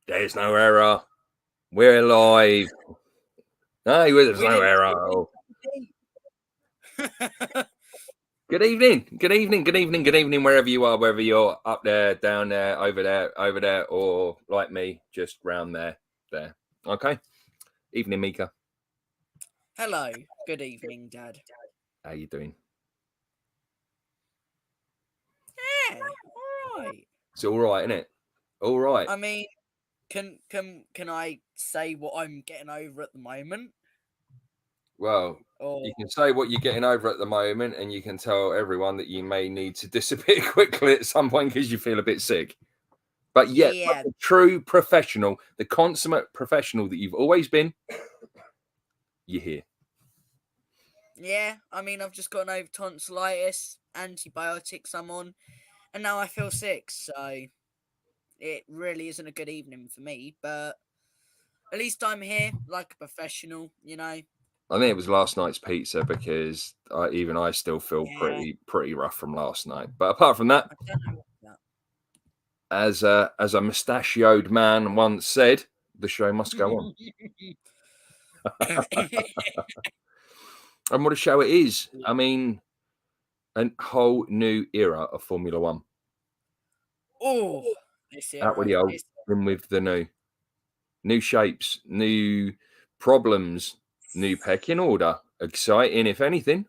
There's no error. We're live. No, there's no error. Good evening, wherever you are, whether you're up there, down there, over there, or like me, just round there. Okay. Evening, Mika. Hello. Good evening, Dad. How you doing? Yeah, all right. It's all right, isn't it? All right. I mean, can I say what I'm getting over at the moment? Well, you can say what you're getting over at the moment, and you can tell everyone that you may need to disappear quickly at some point because you feel a bit sick. But yet, yeah, the true professional, the consummate professional that you've always been, you're here. Yeah, I mean, I've just gotten over tonsillitis, antibiotics I'm on, and now I feel sick, so it really isn't a good evening for me, but at least I'm here like a professional, you know. I think it was last night's pizza because I still feel Yeah. pretty rough from last night. But apart from that, I don't know what as a mustachioed man once said, the show must go on. And what a show it is. I mean, a whole new era of Formula One. Oh, this era. Out with the old, in with the new shapes, new problems, new pecking order. Exciting, if anything.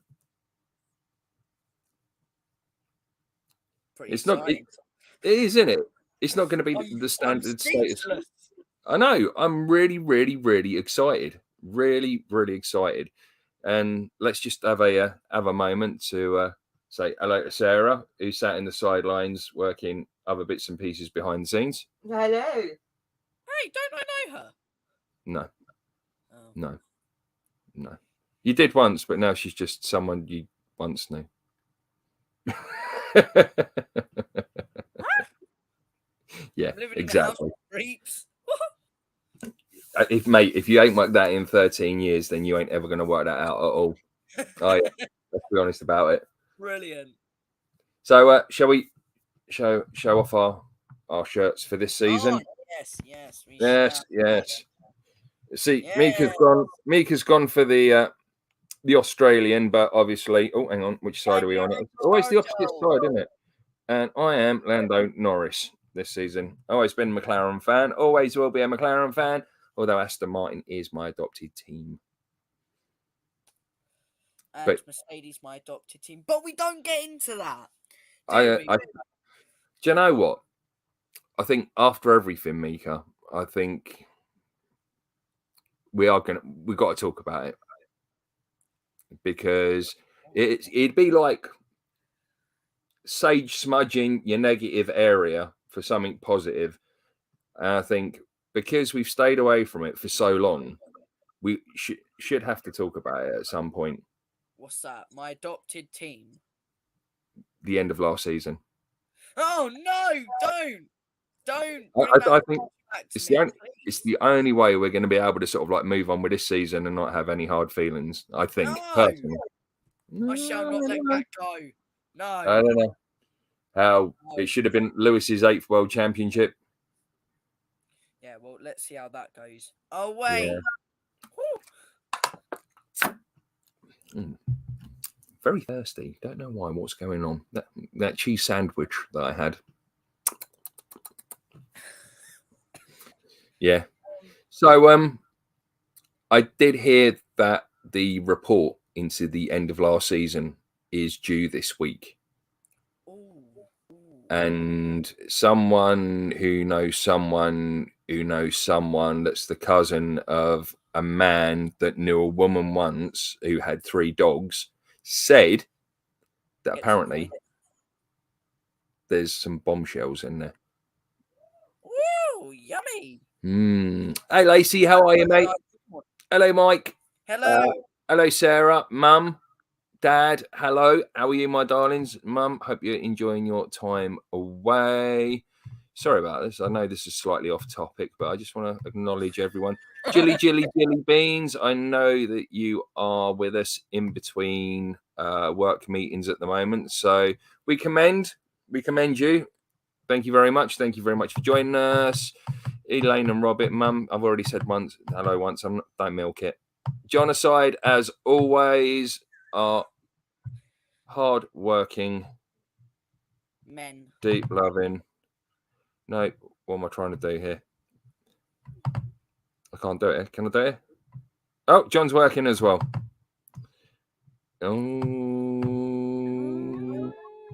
Pretty It's exciting. not. It is, isn't it? It's not going to be the standard status. I know. I'm really excited. Really excited. And let's just have a moment to say hello to Sarah, who sat in the sidelines working other bits and pieces behind the scenes. Hello. Hey, don't I know her? No. Oh. No. You did once, but now she's just someone you once knew. Yeah, exactly. If you ain't worked that in 13 years, then you ain't ever going to work that out at all. Oh yeah, let's be honest about it. Brilliant. So, shall we show off our shirts for this season? Oh, yes. See, yeah. Mika's gone for the Australian, but obviously, oh, hang on, which side are we on? It's always the opposite side, isn't it? And I am Lando Norris this season. Always been a McLaren fan, always will be a McLaren fan, although Aston Martin is my adopted team. And Mercedes, my adopted team. But we don't get into that. Do you know what? I think after everything, Mika, I think we've got to talk about it. Because it'd be like sage smudging your negative area for something positive. And I think because we've stayed away from it for so long, we should have to talk about it at some point. What's that? My adopted team? The end of last season. Oh, no, don't. I think it's the only way we're going to be able to sort of like move on with this season and not have any hard feelings, I think, personally. I shall not let that go. No. I don't know how it should have been Lewis's 8th World Championship. Yeah, well, let's see how that goes. Oh, wait. Yeah. Very thirsty. Don't know why. What's going on? That cheese sandwich that I had. Yeah. So I did hear that the report into the end of last season is due this week. And someone who knows someone that's the cousin of a man that knew a woman once who had 3 dogs said that apparently there's some bombshells in there. Ooh, yummy. Hey, Lacey, how are you, mate? Hello, Mike. Hello. Hello, Sarah. Mum, Dad, hello. How are you, my darlings? Mum, hope you're enjoying your time away. Sorry about this. I know this is slightly off topic, but I just want to acknowledge everyone. Jilly Beans, I know that you are with us in between work meetings at the moment. So we commend you. Thank you very much. Thank you very much for joining us. Elaine and Robert, Mum, I've already said hello once. Don't milk it. Jonocide, as always, are hard-working, Men. deep loving. No, what am I trying to do here? I can't do it. Can I do it? Oh, John's working as well.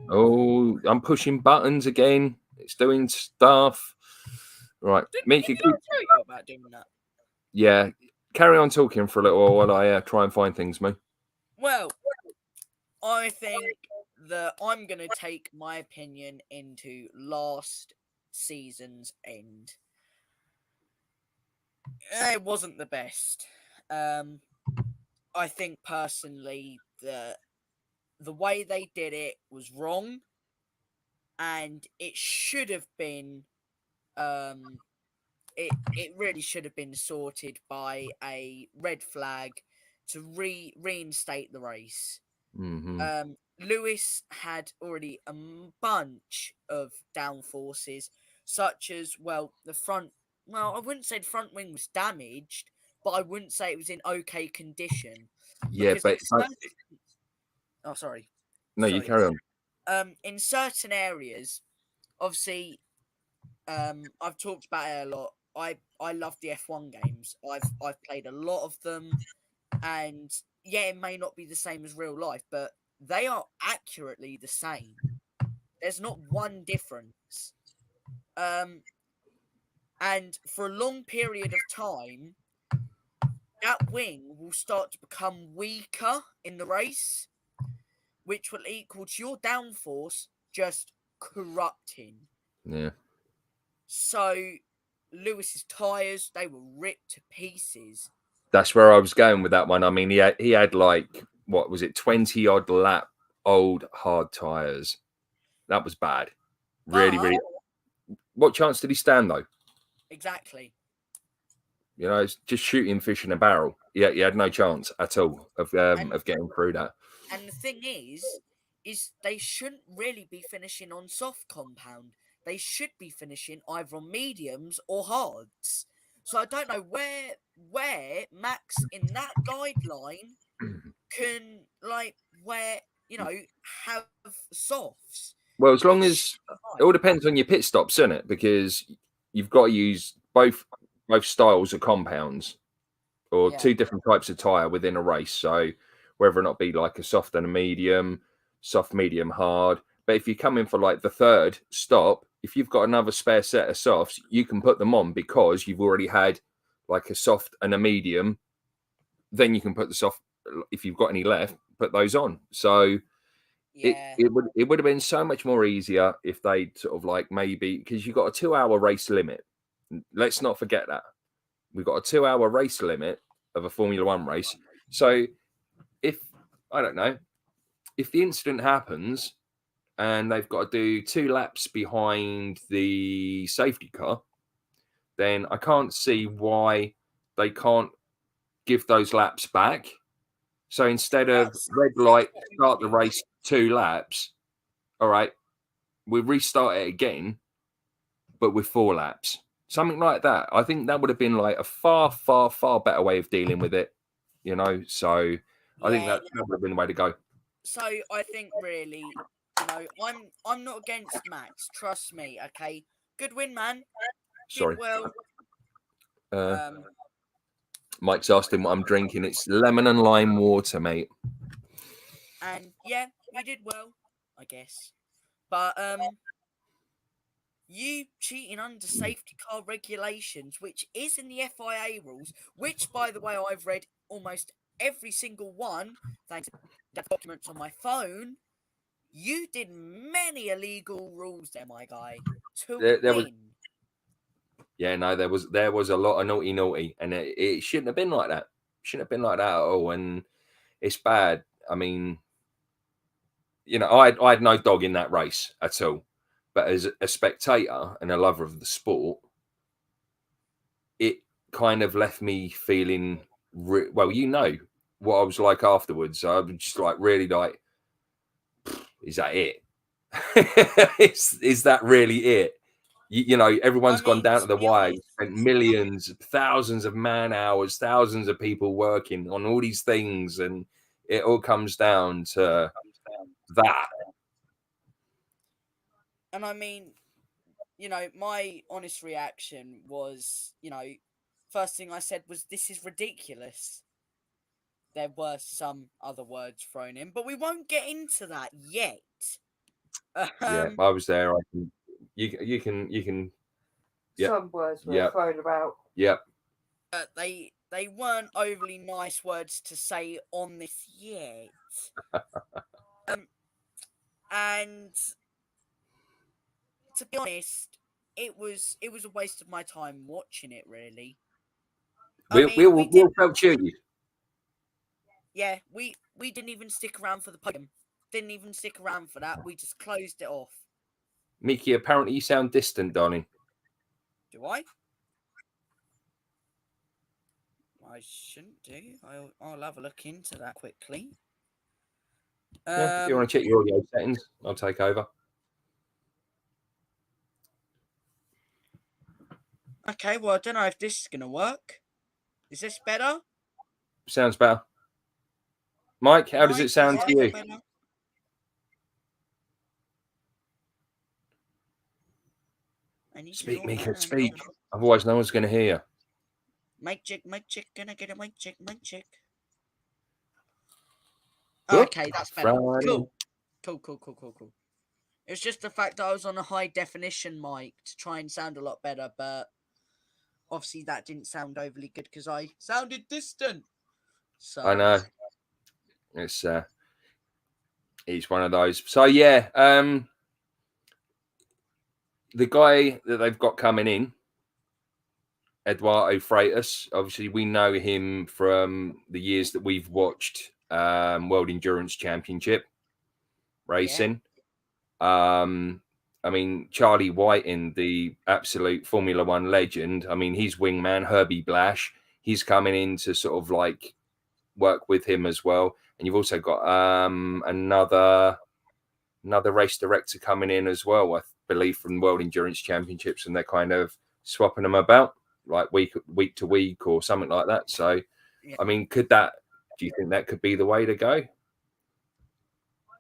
Oh, I'm pushing buttons again. It's doing stuff. Right, Mika. Did I tell you about doing that? Yeah, carry on talking for a little while I try and find things, mate. Well, I think that I'm going to take my opinion into last season's end. It wasn't the best. I think personally that the way they did it was wrong, and it should have been it really should have been sorted by a red flag to reinstate the race. Mm-hmm. Lewis had already a bunch of downforces, such as, well, the front. Well, I wouldn't say the front wing was damaged, but I wouldn't say it was in okay condition. Yeah, but oh, sorry. No, you carry on. In certain areas, obviously, I've talked about it a lot. I love the F1 games. I've played a lot of them, and yeah, it may not be the same as real life, but they are accurately the same. There's not one difference. And for a long period of time, that wing will start to become weaker in the race, which will equal to your downforce just corrupting. Yeah. So Lewis's tyres, they were ripped to pieces. That's where I was going with that one. I mean, he had like, what was it, 20 odd lap old hard tyres. That was bad. Really, really. What chance did he stand though? Exactly. You know, it's just shooting fish in a barrel. Yeah, he had no chance at all of getting through that. And the thing is they shouldn't really be finishing on soft compound. They should be finishing either on mediums or hards. So I don't know where Max in that guideline can, like, where, you know, have softs. Well, as long as it all depends on your pit stops, isn't it? Because you've got to use both styles of compounds or two different types of tyre within a race. So whether or not be like a soft and a medium, soft, medium, hard. But if you come in for like the third stop, if you've got another spare set of softs, you can put them on because you've already had like a soft and a medium. Then you can put the soft, if you've got any left, put those on. So it would have been so much more easier if they sort of like maybe, because you've got a 2-hour race limit. Let's not forget that. We've got a 2-hour race limit of a Formula One race. So if, I don't know, if the incident happens and they've got to do 2 laps behind the safety car, then I can't see why they can't give those laps back. So instead of red light, start the race 2 laps, all right, we restart it again, but with 4 laps. Something like that. I think that would have been like a far, far, far better way of dealing with it, you know? So I think that would have been the way to go. So I think really, you know, I'm not against Max. Trust me, okay? Good win, man. Sorry. Well. Mike's asked him what I'm drinking. It's lemon and lime water, mate. And yeah, you did well, I guess. But you cheating under safety car regulations, which is in the FIA rules, which, by the way, I've read almost every single one, thanks to the documents on my phone. You did many illegal rules there, my guy, to win. Yeah, no, there was a lot of naughty, and it shouldn't have been like that. Shouldn't have been like that at all, and it's bad. I mean, you know, I had no dog in that race at all, but as a spectator and a lover of the sport, it kind of left me feeling well. You know what I was like afterwards. I was just like really like, is that it? Is that really it? You know, everyone's gone down to the to be wire, honest, spent millions, thousands of man hours, thousands of people working on all these things, and it all comes down to that. and I mean, you know, my honest reaction was, you know, first thing I said was, "This is ridiculous." There were some other words thrown in, but we won't get into that yet. Yeah, I was there. I can, you can. Yep. Some words were Yep. thrown about. Yep. They weren't overly nice words to say on this yet. And to be honest, it was a waste of my time watching it. Really, We'll felt you. Yeah, we didn't even stick around for the podium. Didn't even stick around for that. We just closed it off. Mickey, apparently you sound distant, darling. Do I? I shouldn't do. I'll have a look into that quickly. Yeah, if you want to check your audio settings, I'll take over. Okay, well, I don't know if this is going to work. Is this better? Sounds better. Mike, how does it sound to you? Better? Speak, Mika, speak. Otherwise, no one's going to hear you. Mic check, can I get a mic check, Good. Okay, that's better. Friday. Cool. It's just the fact that I was on a high definition mic to try and sound a lot better, but obviously that didn't sound overly good because I sounded distant. So I know. It's one of those. So yeah, the guy that they've got coming in, Eduardo Freitas, obviously we know him from the years that we've watched World Endurance Championship racing. Yeah. I mean, Charlie Whiting, the absolute Formula One legend. I mean, his wingman, Herbie Blash, he's coming in to sort of like work with him as well. And you've also got another race director coming in as well, I believe, from World Endurance Championships, and they're kind of swapping them about like week to week or something like that. So, yeah. I mean, do you think that could be the way to go?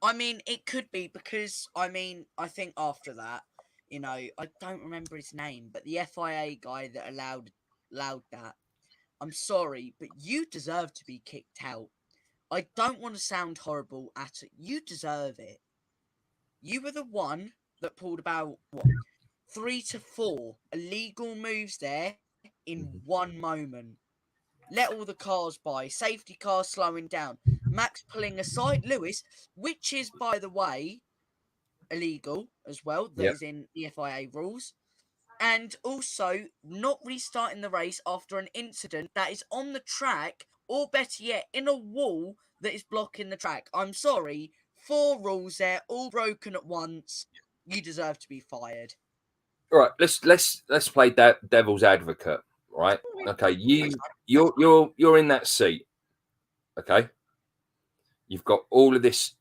I mean, it could be because, I mean, I think after that, you know, I don't remember his name, but the FIA guy that allowed that, I'm sorry, but you deserve to be kicked out. I don't want to sound horrible at it. You deserve it. You were the one that pulled about, 3 to 4 illegal moves there in one moment. Let all the cars by. Safety cars slowing down. Max pulling aside Lewis, which is, by the way, illegal as well. That is in the FIA rules. And also not restarting the race after an incident that is on the track, or better yet, in a wall that is blocking the track. I'm sorry. 4 rules there, all broken at once. You deserve to be fired. All right, let's play that devil's advocate, right? Okay, you're in that seat. Okay, you've got all of this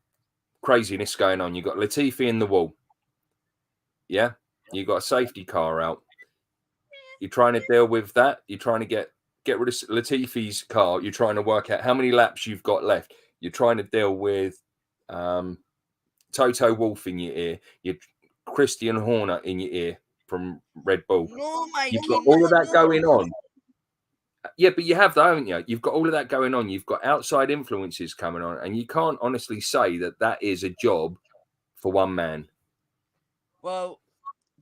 craziness going on. You've got Latifi in the wall. Yeah, you've got a safety car out. You're trying to deal with that. You're trying to get rid of Latifi's car. You're trying to work out how many laps you've got left. You're trying to deal with Toto Wolff in your ear. You're Christian Horner in your ear from Red Bull. No, mate, you've got all of that going on. Yeah, but you have that, haven't you? You've got all of that going on. You've got outside influences coming on, and you can't honestly say that is a job for one man. Well,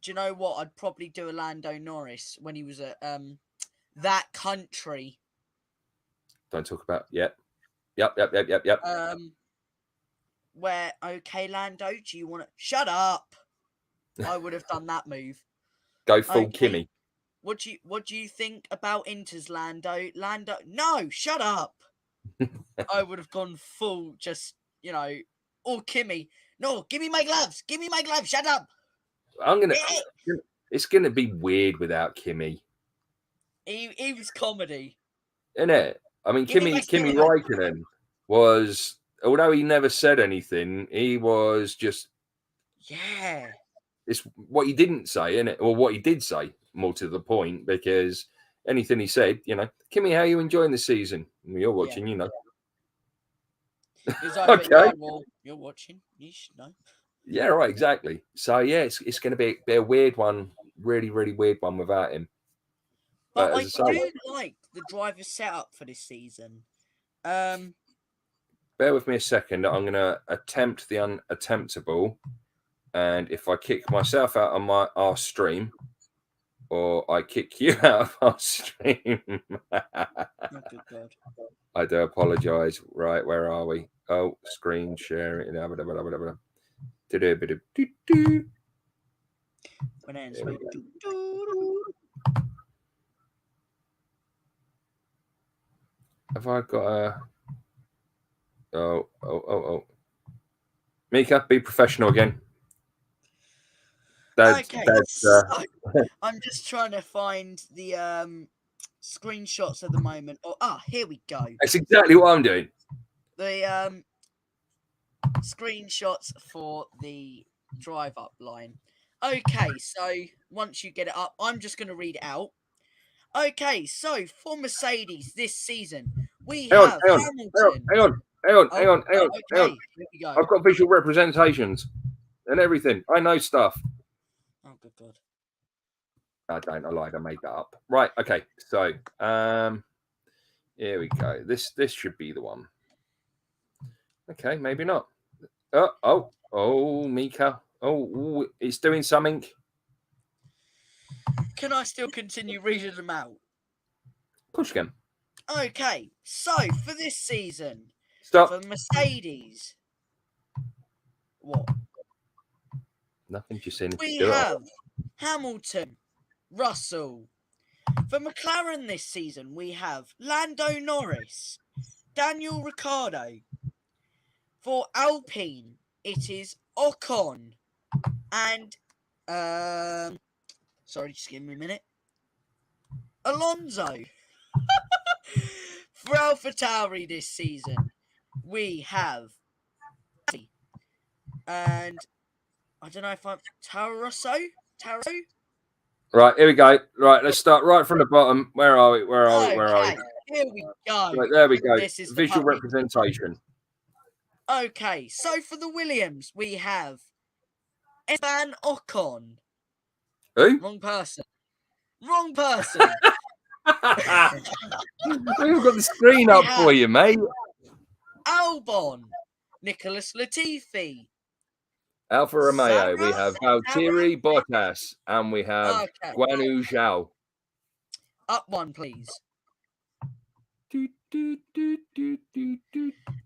do you know what? I'd probably do a Lando Norris when he was at that country. Don't talk about Yep. Where, okay, Lando, do you want to shut up? I would have done that move. Go full Kimmy. What do you think about Inter's Lando? Lando, no, shut up. I would have gone full, just, you know, or Kimmy. No, give me my gloves. Shut up. It's gonna be weird without Kimmy. He was comedy, isn't it? I mean, Kimmy Räikkönen was, although he never said anything, he was just It's what he didn't say, isn't it? Or what he did say, more to the point, because anything he said, Kimmy, how are you enjoying the season? You're watching, He's like, Okay. yeah, well, you're watching. You should know. Yeah, right, exactly. So yeah, it's going to be a weird one, really, really weird one without him. But as I I say, do like the driver setup for this season. Bear with me a second. I'm going to attempt the unattemptable, and if I kick myself out of our stream, or I kick you out of our stream, Oh, good God. I do apologise. Right, where are we? Oh, screen sharing. When it ends, There we wait. go. Have I got a? Oh. Mika, be professional again. Okay, so I'm just trying to find the screenshots at the moment. Here we go. That's exactly what I'm doing. The screenshots for the drive up line. Okay, so once you get it up, I'm just going to read it out. Okay, so for Mercedes this season, we have Hamilton. Hang on. Okay, here we go. I've got visual representations and everything. I know stuff. Oh, good God. I don't. I lied. I made that up. Right. Okay. So, here we go. This should be the one. Okay. Maybe not. Oh, Mika. Oh, it's doing something. Can I still continue reading them out? Push again. Okay, so for this season, Stop. for Mercedes, what? Nothing. Just saying. We have Hamilton, Russell. For McLaren this season, we have Lando Norris, Daniel Ricciardo. For Alpine, it is Ocon and sorry, just give me a minute. Alonso. For AlphaTauri this season, we have and I don't know if I'm Taro. Right, here we go. Right, let's start right from the bottom. Where are we? Here we go. Right, there we go. This is visual representation. Okay, so for the Williams, we have Esteban Ocon. Who? Wrong person. Wrong person. We've got the screen up for you, mate. Albon, Nicholas Latifi. Alfa Romeo, we have Valtteri Bottas, and we have Guanyu Zhou. Up one, please.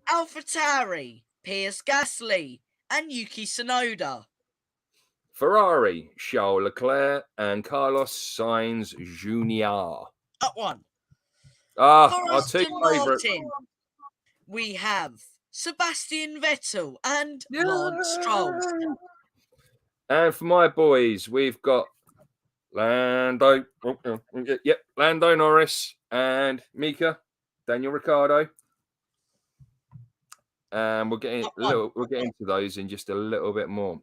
AlphaTauri, Pierre Gasly, and Yuki Tsunoda. Ferrari, Charles Leclerc, and Carlos Sainz Jr. Up one. Our two favourite. We have Sebastian Vettel and Lance Stroll. And for my boys, we've got Lando Norris and Mika, Daniel Ricciardo. And we'll get into those in just a little bit more.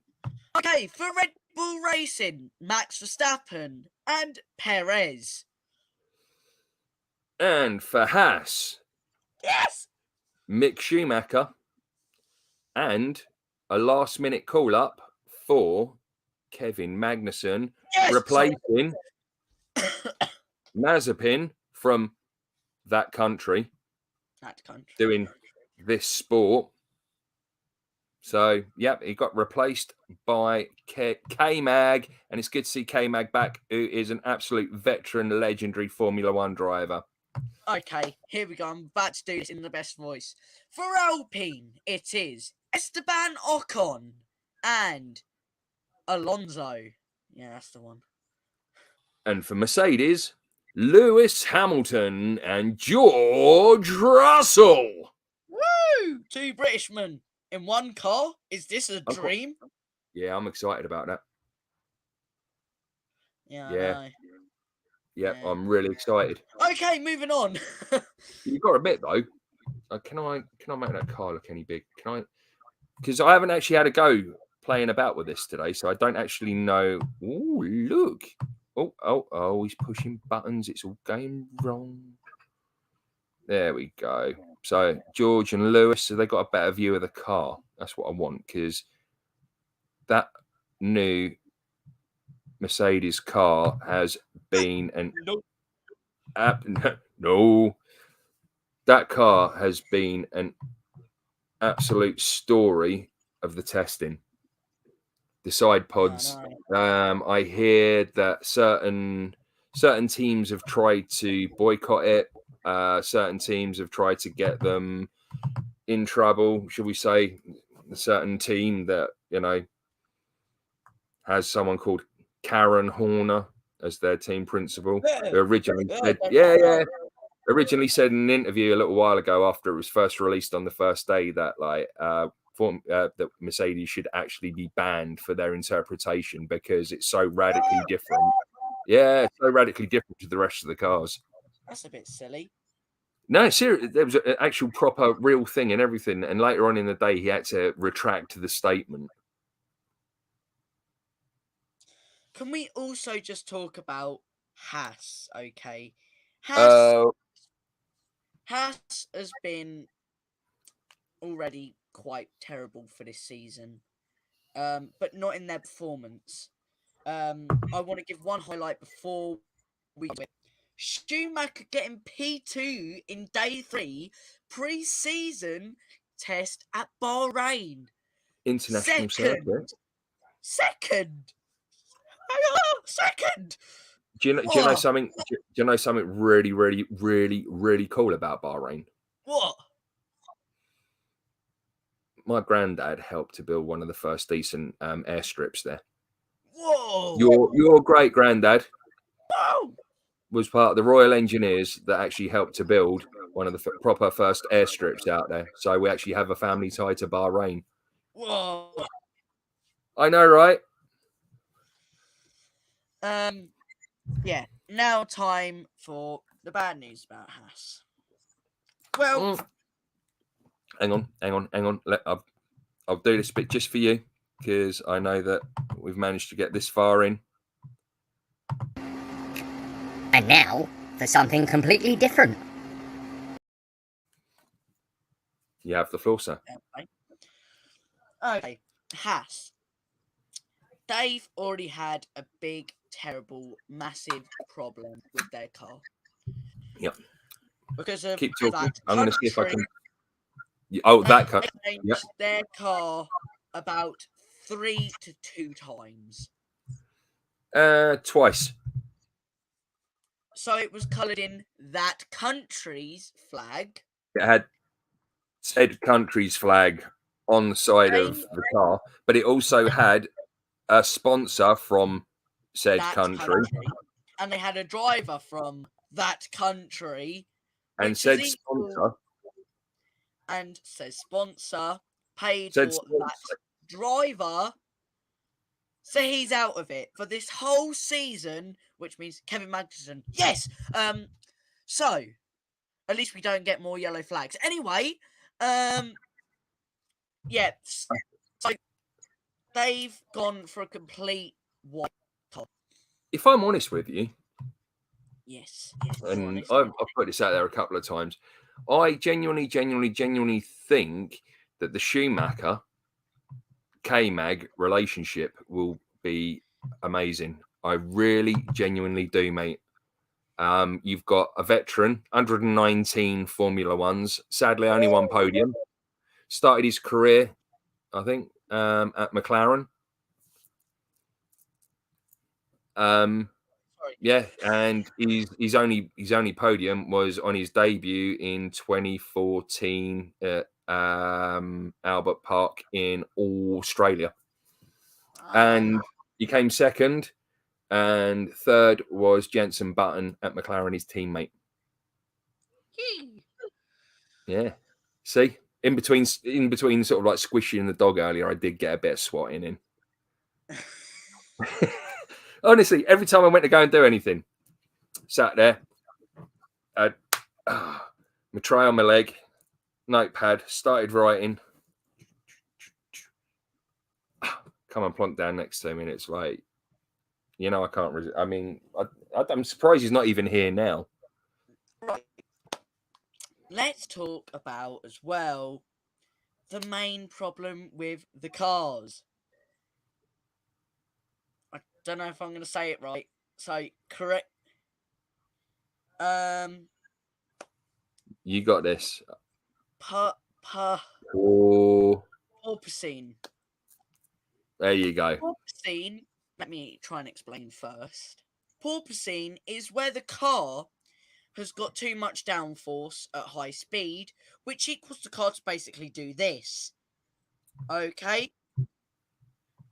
Okay, for Red Bull Racing, Max Verstappen and Perez. And for Haas, yes, Mick Schumacher, and a last-minute call-up for Kevin Magnussen, replacing Mazepin from that country, doing this sport. So, yep, he got replaced by K-Mag, and it's good to see K-Mag back, who is an absolute veteran, legendary Formula One driver. Okay, here we go. I'm about to do this in the best voice. For Alpine, it is Esteban Ocon and Alonso. Yeah, that's the one. And for Mercedes, Lewis Hamilton and George Russell. Woo! Two Britishmen in one car? Is this a dream? Yeah, I'm excited about that. Yeah. Yeah, I'm really excited. Okay, moving on. You've got a bit though. Can I make that car look any big? Can I? Because I haven't actually had a go playing about with this today, so I don't actually know. Oh, look. Oh, he's pushing buttons. It's all going wrong. There we go. So George and Lewis, so they got a better view of the car. That's what I want, because that new Mercedes car has been an no. That car has been an absolute story of the testing. The side pods. I hear that certain teams have tried to boycott it. Certain teams have tried to get them in trouble, should we say. A certain team that, you know, has someone called Karen Horner as their team principal, who originally said, originally said in an interview a little while ago after it was first released on the first day that that Mercedes should actually be banned for their interpretation because it's so radically different. Yeah, so radically different to the rest of the cars. That's a bit silly. No, seriously, there was an actual proper real thing and everything. And later on in the day, he had to retract the statement. Can we also just talk about Haas? Okay, Haas has been already quite terrible for this season, but not in their performance. I want to give one highlight before we do it. Schumacher getting P2 in day 3 pre-season test at Bahrain. International circuit. Second. Do you know something? Do you know something really, really, really, really cool about Bahrain? What? My granddad helped to build one of the first decent airstrips there. Whoa! Your great granddad Whoa! was part of the Royal Engineers that actually helped to build one of the proper first airstrips out there. So we actually have a family tie to Bahrain. Whoa! I know, right? Yeah. Now time for the bad news about Haas. Well, hang on. I'll do this bit just for you because I know that we've managed to get this far in. And now for something completely different. You have the floor, sir. Okay. Haas. They've already had a big, terrible, massive problem with their car. Yep. Because of Keep talking. that I'm going to see if I can. that car. They changed their car about 3 to 2 times. Twice. So it was coloured in that country's flag. It had said country's flag on the side of the car, but it also had a sponsor from said country. And they had a driver from that country. And said sponsor. And says sponsor paid for that driver. So he's out of it for this whole season, which means Kevin Magnussen. Yes. So at least we don't get more yellow flags. Anyway, yeah. So they've gone for a complete white top. If I'm honest with you, yes, and I've put this out there a couple of times, I genuinely think that the Schumacher K-Mag relationship will be amazing. I really genuinely do, mate. You've got a veteran, 119 Formula Ones, sadly only one podium. Started his career, I think, at McLaren. Yeah, and his only podium was on his debut in 2014 at Albert Park in Australia, and he came second, and third was Jenson Button at McLaren, his teammate. Yeah, see, in between sort of like squishing the dog earlier, I did get a bit of swatting in. Honestly, every time I went to go and do anything, sat there, my tray on my leg, notepad, started writing. come and plonk down next to me, and it's like, you know, I can't. I mean, I'm surprised he's not even here now. Right. Let's talk about as well the main problem with the cars. I don't know if I'm going to say it right. So correct. You got this. Porpoising. There you go. Porpoising. Let me try and explain first. Porpoising is where the car has got too much downforce at high speed, which equals the car to basically do this. Okay?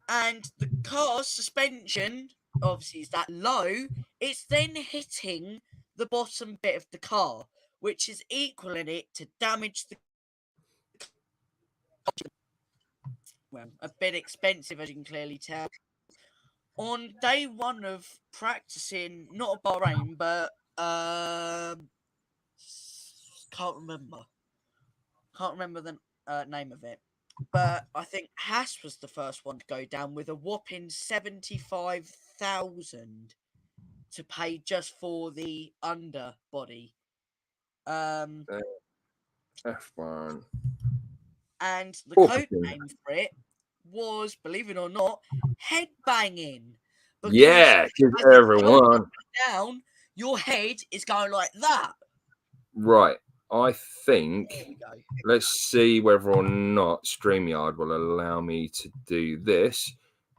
And the car's suspension, obviously, is that low. It's then hitting the bottom bit of the car, which is equaling it to damage the well, a bit expensive, as you can clearly tell. On day one of practicing, not at Bahrain, but can't remember the name of it. But I think Haas was the first one to go down with a whopping 75,000 to pay just for the underbody. F1. And the code name for it was, believe it or not, headbanging. Yeah, because everyone down, your head is going like that. Right. I think let's see whether or not StreamYard will allow me to do this.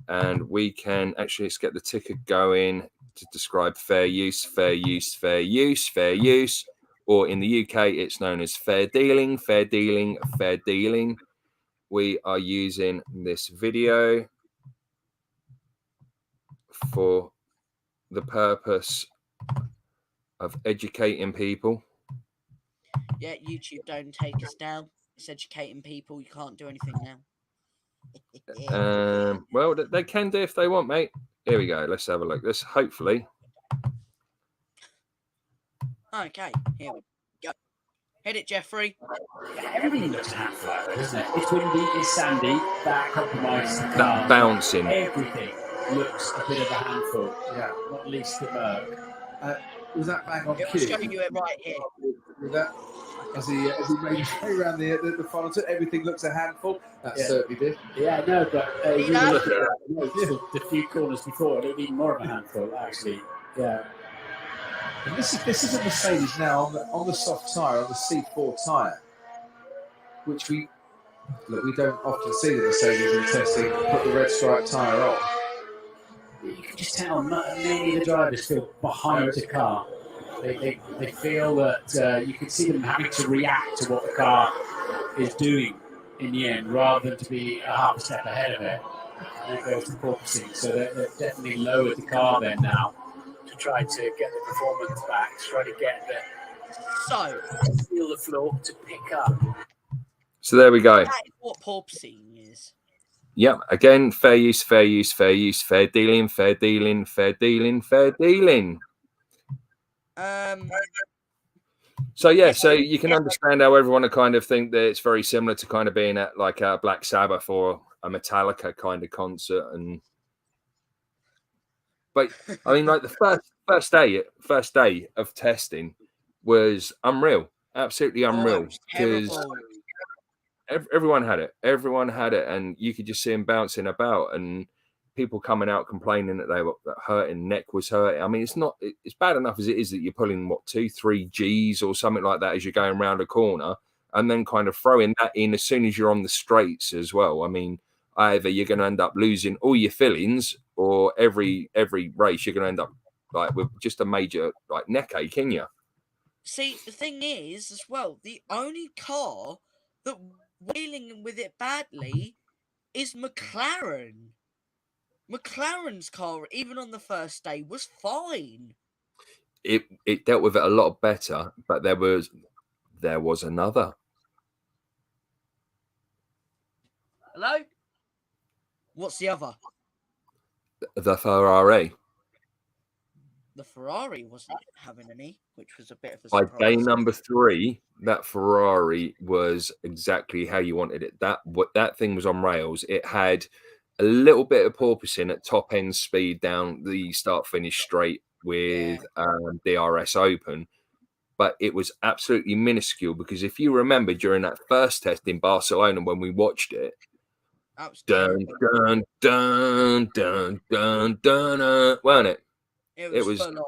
And we can actually, let's get the ticker going to describe fair use, fair use, fair use, fair use. Or in the UK, it's known as fair dealing, fair dealing, fair dealing. We are using this video for the purpose of educating people. Yeah, YouTube don't take us down. It's educating people. You can't do anything now. Well, they can do if they want, mate. Here we go. Let's have a look. This hopefully. Okay, here we go. Hit it, Jeffrey. Yeah, everything looks a handful out there, doesn't it? It's windy, it's sandy, that compromises the car. That bouncing. Everything looks a bit of a handful. Yeah, not least the Merc. Was that bang on I'll cue? show you it right here. Was that as he made his way around the final turn, everything looks a handful. That certainly did. Yeah, no, but You you know? look at the few corners before, it looked even more of a handful, actually. Yeah. And this is a Mercedes now on the soft tyre, on the C4 tyre, which we don't often see the Mercedes in testing put the red stripe tyre on. You can just tell many of the drivers feel behind the car. They feel that you can see them having to react to what the car is doing in the end, rather than to be a half a step ahead of it. And it goes to porpoising. So they've definitely lowered the car then now to try to get the performance back, to try to get the feel the floor to pick up. So there we go. That is what porpoising is. Yeah, again, fair use, fair use, fair use, fair dealing, fair dealing, fair dealing, fair dealing. So yeah, so you can understand how everyone would kind of think that it's very similar to kind of being at like a Black Sabbath or a Metallica kind of concert, but I mean, like the first day of testing was unreal, absolutely unreal, because everyone had it, and you could just see them bouncing about, and people coming out complaining that they were hurting, neck was hurting. I mean, it's bad enough as it is that you're pulling 2-3 G's or something like that as you're going around a corner, and then kind of throwing that in as soon as you're on the straights as well. I mean, either you're going to end up losing all your fillings, or every race you're going to end up like with just a major like neck ache, can you? See, the thing is, as well, the only car that wheeling with it badly is McLaren. McLaren's car, even on the first day, was fine. It dealt with it a lot better, but there was another. Hello? What's the other? The Ferrari. The Ferrari wasn't having any, which was a bit of a By surprise. day number 3, that Ferrari was exactly how you wanted it. That thing was on rails. It had a little bit of porpoising at top end speed down the start finish straight with DRS open, but it was absolutely minuscule because if you remember during that first test in Barcelona when we watched it, That was dun terrible. dun dun dun dun dun, weren't it? It was full on.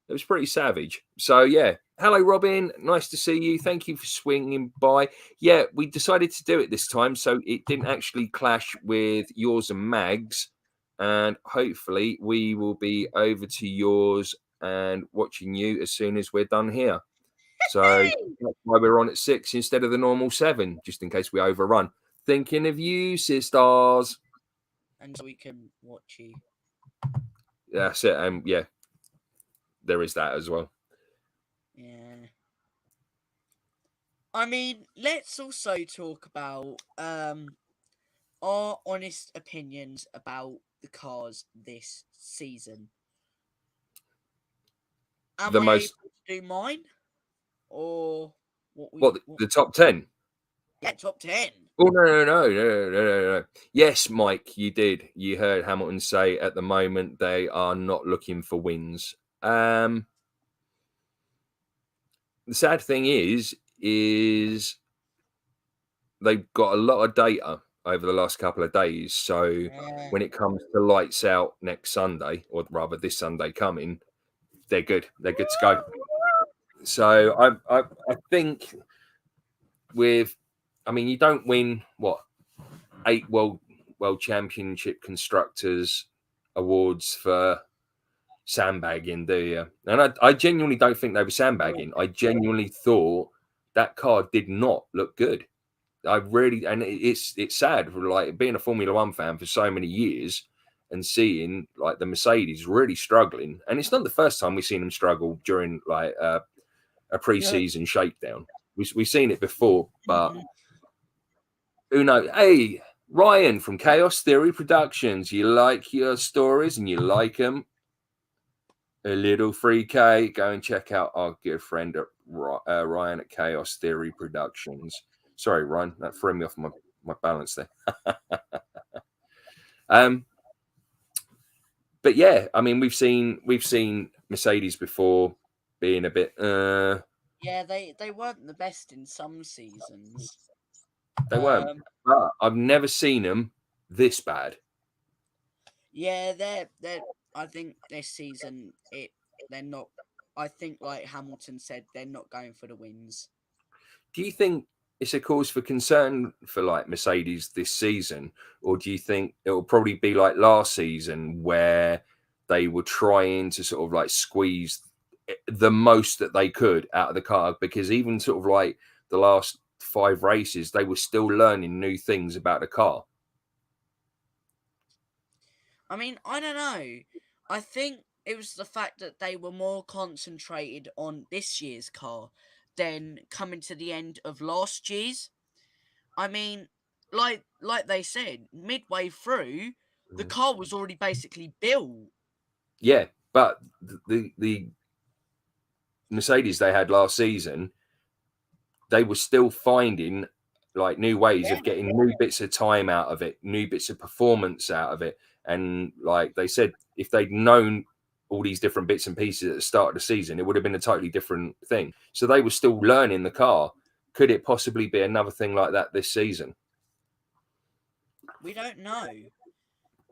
It was pretty savage. So, yeah. Hello, Robin. Nice to see you. Thank you for swinging by. Yeah, we decided to do it this time, so it didn't actually clash with yours and Mag's. And hopefully we will be over to yours and watching you as soon as we're done here. So that's why we're on at 6 instead of the normal 7, just in case we overrun. Thinking of you, sisters. And so we can watch you. That's it. Yeah. There is that as well. Yeah. I mean, let's also talk about our honest opinions about the cars this season. Am I able to do mine? Or the top 10? Yeah, top 10. Oh, no. Yes, Mike, you did. You heard Hamilton say at the moment they are not looking for wins. The sad thing is they've got a lot of data over the last couple of days. So when it comes to lights out next Sunday, or rather this Sunday coming, they're good. They're good to go. So I think you don't win 8 world championship constructors awards for sandbagging, do you? And I genuinely don't think they were sandbagging. I genuinely thought that car did not look good. It's sad for like being a Formula One fan for so many years and seeing like the Mercedes really struggling. And it's not the first time we've seen them struggle during like a pre-season shakedown. We've seen it before, but who knows? Hey, Ryan from Chaos Theory Productions, you like your stories and you like them. A little free K. Go and check out our good friend Ryan at Chaos Theory Productions. Sorry, Ryan, that threw me off my balance there. But yeah, I mean, we've seen Mercedes before being a bit. Yeah, they weren't the best in some seasons. They weren't. But I've never seen them this bad. Yeah, they're. I think this season they're not. I think, like Hamilton said, they're not going for the wins. Do you think it's a cause for concern for like Mercedes this season, or do you think it will probably be like last season where they were trying to sort of like squeeze the most that they could out of the car? Because even sort of like the last 5 races, they were still learning new things about the car. I mean, I don't know. I think it was the fact that they were more concentrated on this year's car than coming to the end of last year's. I mean, like they said, midway through, the car was already basically built. Yeah, but the Mercedes they had last season, they were still finding like new ways of getting new bits of time out of it, new bits of performance out of it. And like they said, if they'd known all these different bits and pieces at the start of the season, it would have been a totally different thing. So they were still learning the car. Could it possibly be another thing like that this season? We don't know.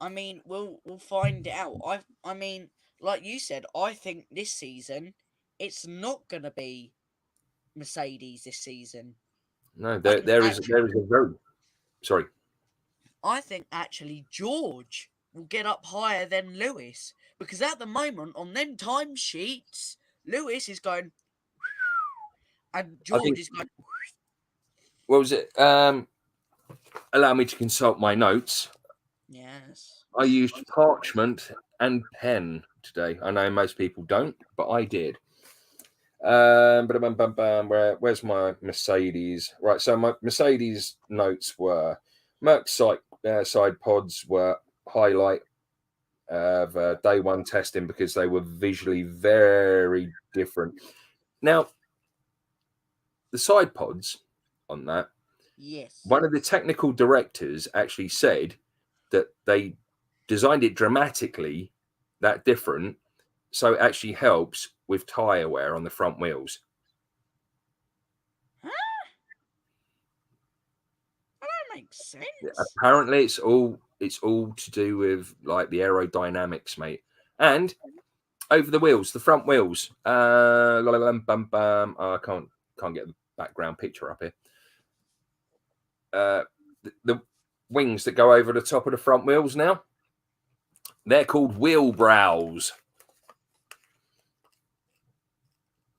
I mean, we'll find it out. I mean, like you said, I think this season it's not gonna be Mercedes this season. No, there is a very sorry. I think actually George will get up higher than Lewis, because at the moment on them timesheets, Lewis is going and George is going. What was it? Allow me to consult my notes. Yes. I used parchment and pen today. I know most people don't, but I did. Where's my Mercedes? Right, so my Mercedes notes were Merc side pods were highlight of day one testing because they were visually very different. Now, the side pods on that, yes, one of the technical directors actually said that they designed it dramatically that different, so it actually helps with tire wear on the front wheels. Huh? Well, that makes sense. Apparently, it's all to do with like the aerodynamics, mate, and over the wheels, the front wheels. I can't get the background picture up here. The wings that go over the top of the front wheels now, they're called wheel brows.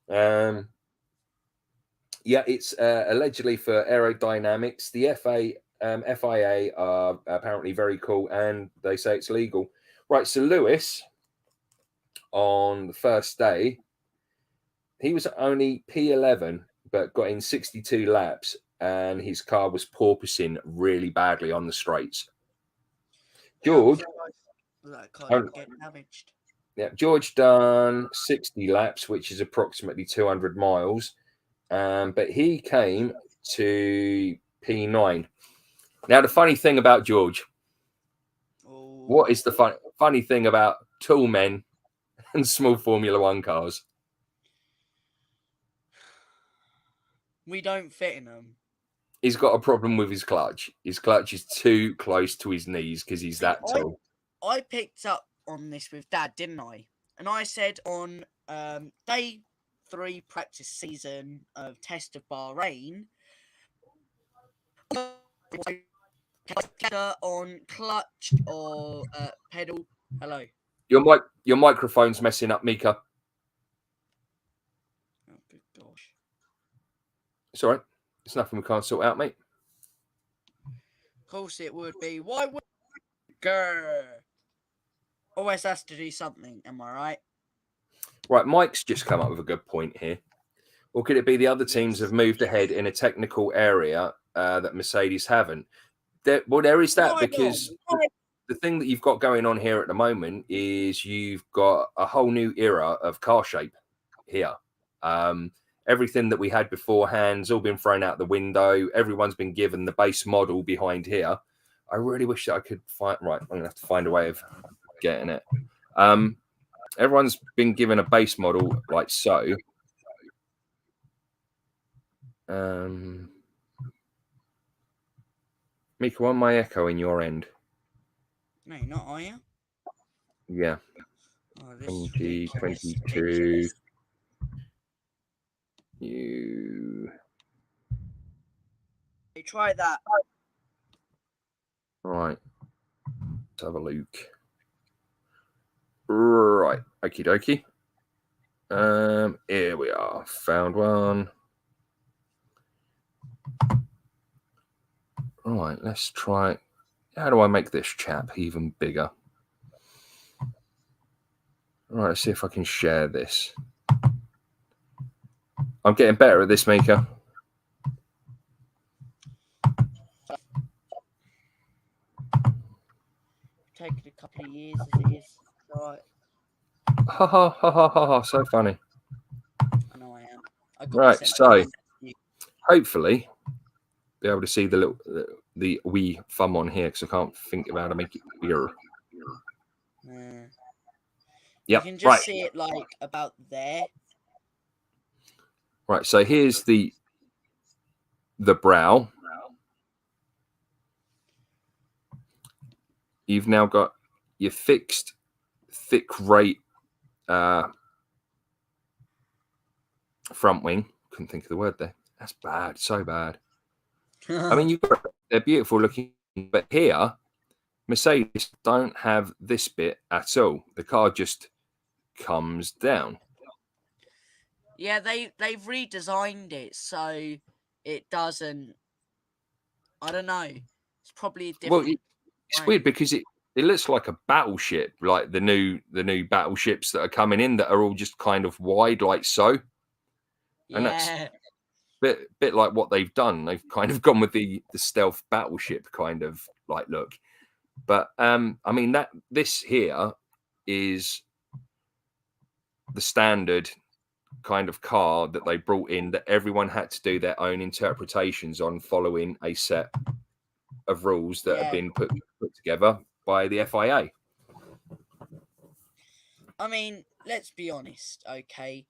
Yeah, it's allegedly for aerodynamics. The FIA are apparently very cool, and they say it's legal. Right, so Lewis, on the first day, he was only P11, but got in 62 laps, and his car was porpoising really badly on the straights. George, that car didn't get damaged. Yeah, George done 60 laps, which is approximately 200 miles, but he came to P9. Now, the funny thing about George, what is the funny thing about tall men and small Formula One cars? We don't fit in them. He's got a problem with his clutch. His clutch is too close to his knees because he's that tall. I picked up on this with Dad, didn't I? And I said on day 3 practice season of Test of Bahrain, on clutch or pedal. Hello. Your microphone's messing up, Mika. Oh, good gosh. It's all right. It's nothing we can't sort out, mate. Of course it would be. Why would... Grr. Always has to do something, am I right? Right, Mike's just come up with a good point here. Or could it be the other teams have moved ahead in a technical area that Mercedes haven't? There is that, because the thing that you've got going on here at the moment is you've got a whole new era of car shape here. Everything that we had beforehand's all been thrown out the window. Everyone's been given the base model behind here. I really wish that I could find... Right, I'm going to have to find a way of getting it. Everyone's been given a base model like so. Mika, why am I echoing your end? No, you're not, are you? Yeah. Oh, this 2022. You try that. Right. Let's have a look. Right. Okie dokie. Here we are. Found one. Right. Let's try. How do I make this chap even bigger? Right. Let's see if I can share this. I'm getting better at this, Mika. Taking a couple of years as it is. All right. Ha ha ha ha ha ha. So funny. I know I am. Right. So hopefully be able to see the wee thumb on here, because I can't think of how to make it bigger. Yeah. Yep. You can just see it like about there. Right, so here's the brow. You've now got your fixed thick rate front wing. Couldn't think of the word there. That's bad, so bad. I mean, they're beautiful looking, but here, Mercedes don't have this bit at all. The car just comes down. Yeah, they've redesigned it so it doesn't. I don't know. It's probably a different. Well, it's weird because it looks like a battleship, like the new battleships that are coming in that are all just kind of wide, like so. Yeah. And that's bit like what they've done. They've kind of gone with the stealth battleship kind of like look. But I mean this here is the standard kind of car that they brought in that everyone had to do their own interpretations on, following a set of rules that have Yeah. been put together by the FIA. I mean, let's be honest, okay?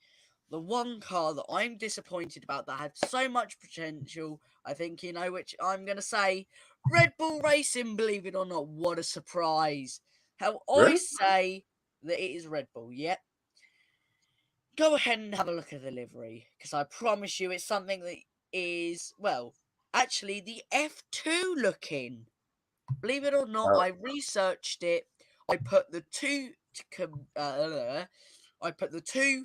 The one car that I'm disappointed about that had so much potential, I think you know which I'm going to say, Red Bull Racing, believe it or not, what a surprise. How I Really? say that it is Red Bull, yep. Go ahead and have a look at the livery, because I promise you it's something that is, well, actually the F2 looking. Believe it or not, Oh. I researched it. I put the two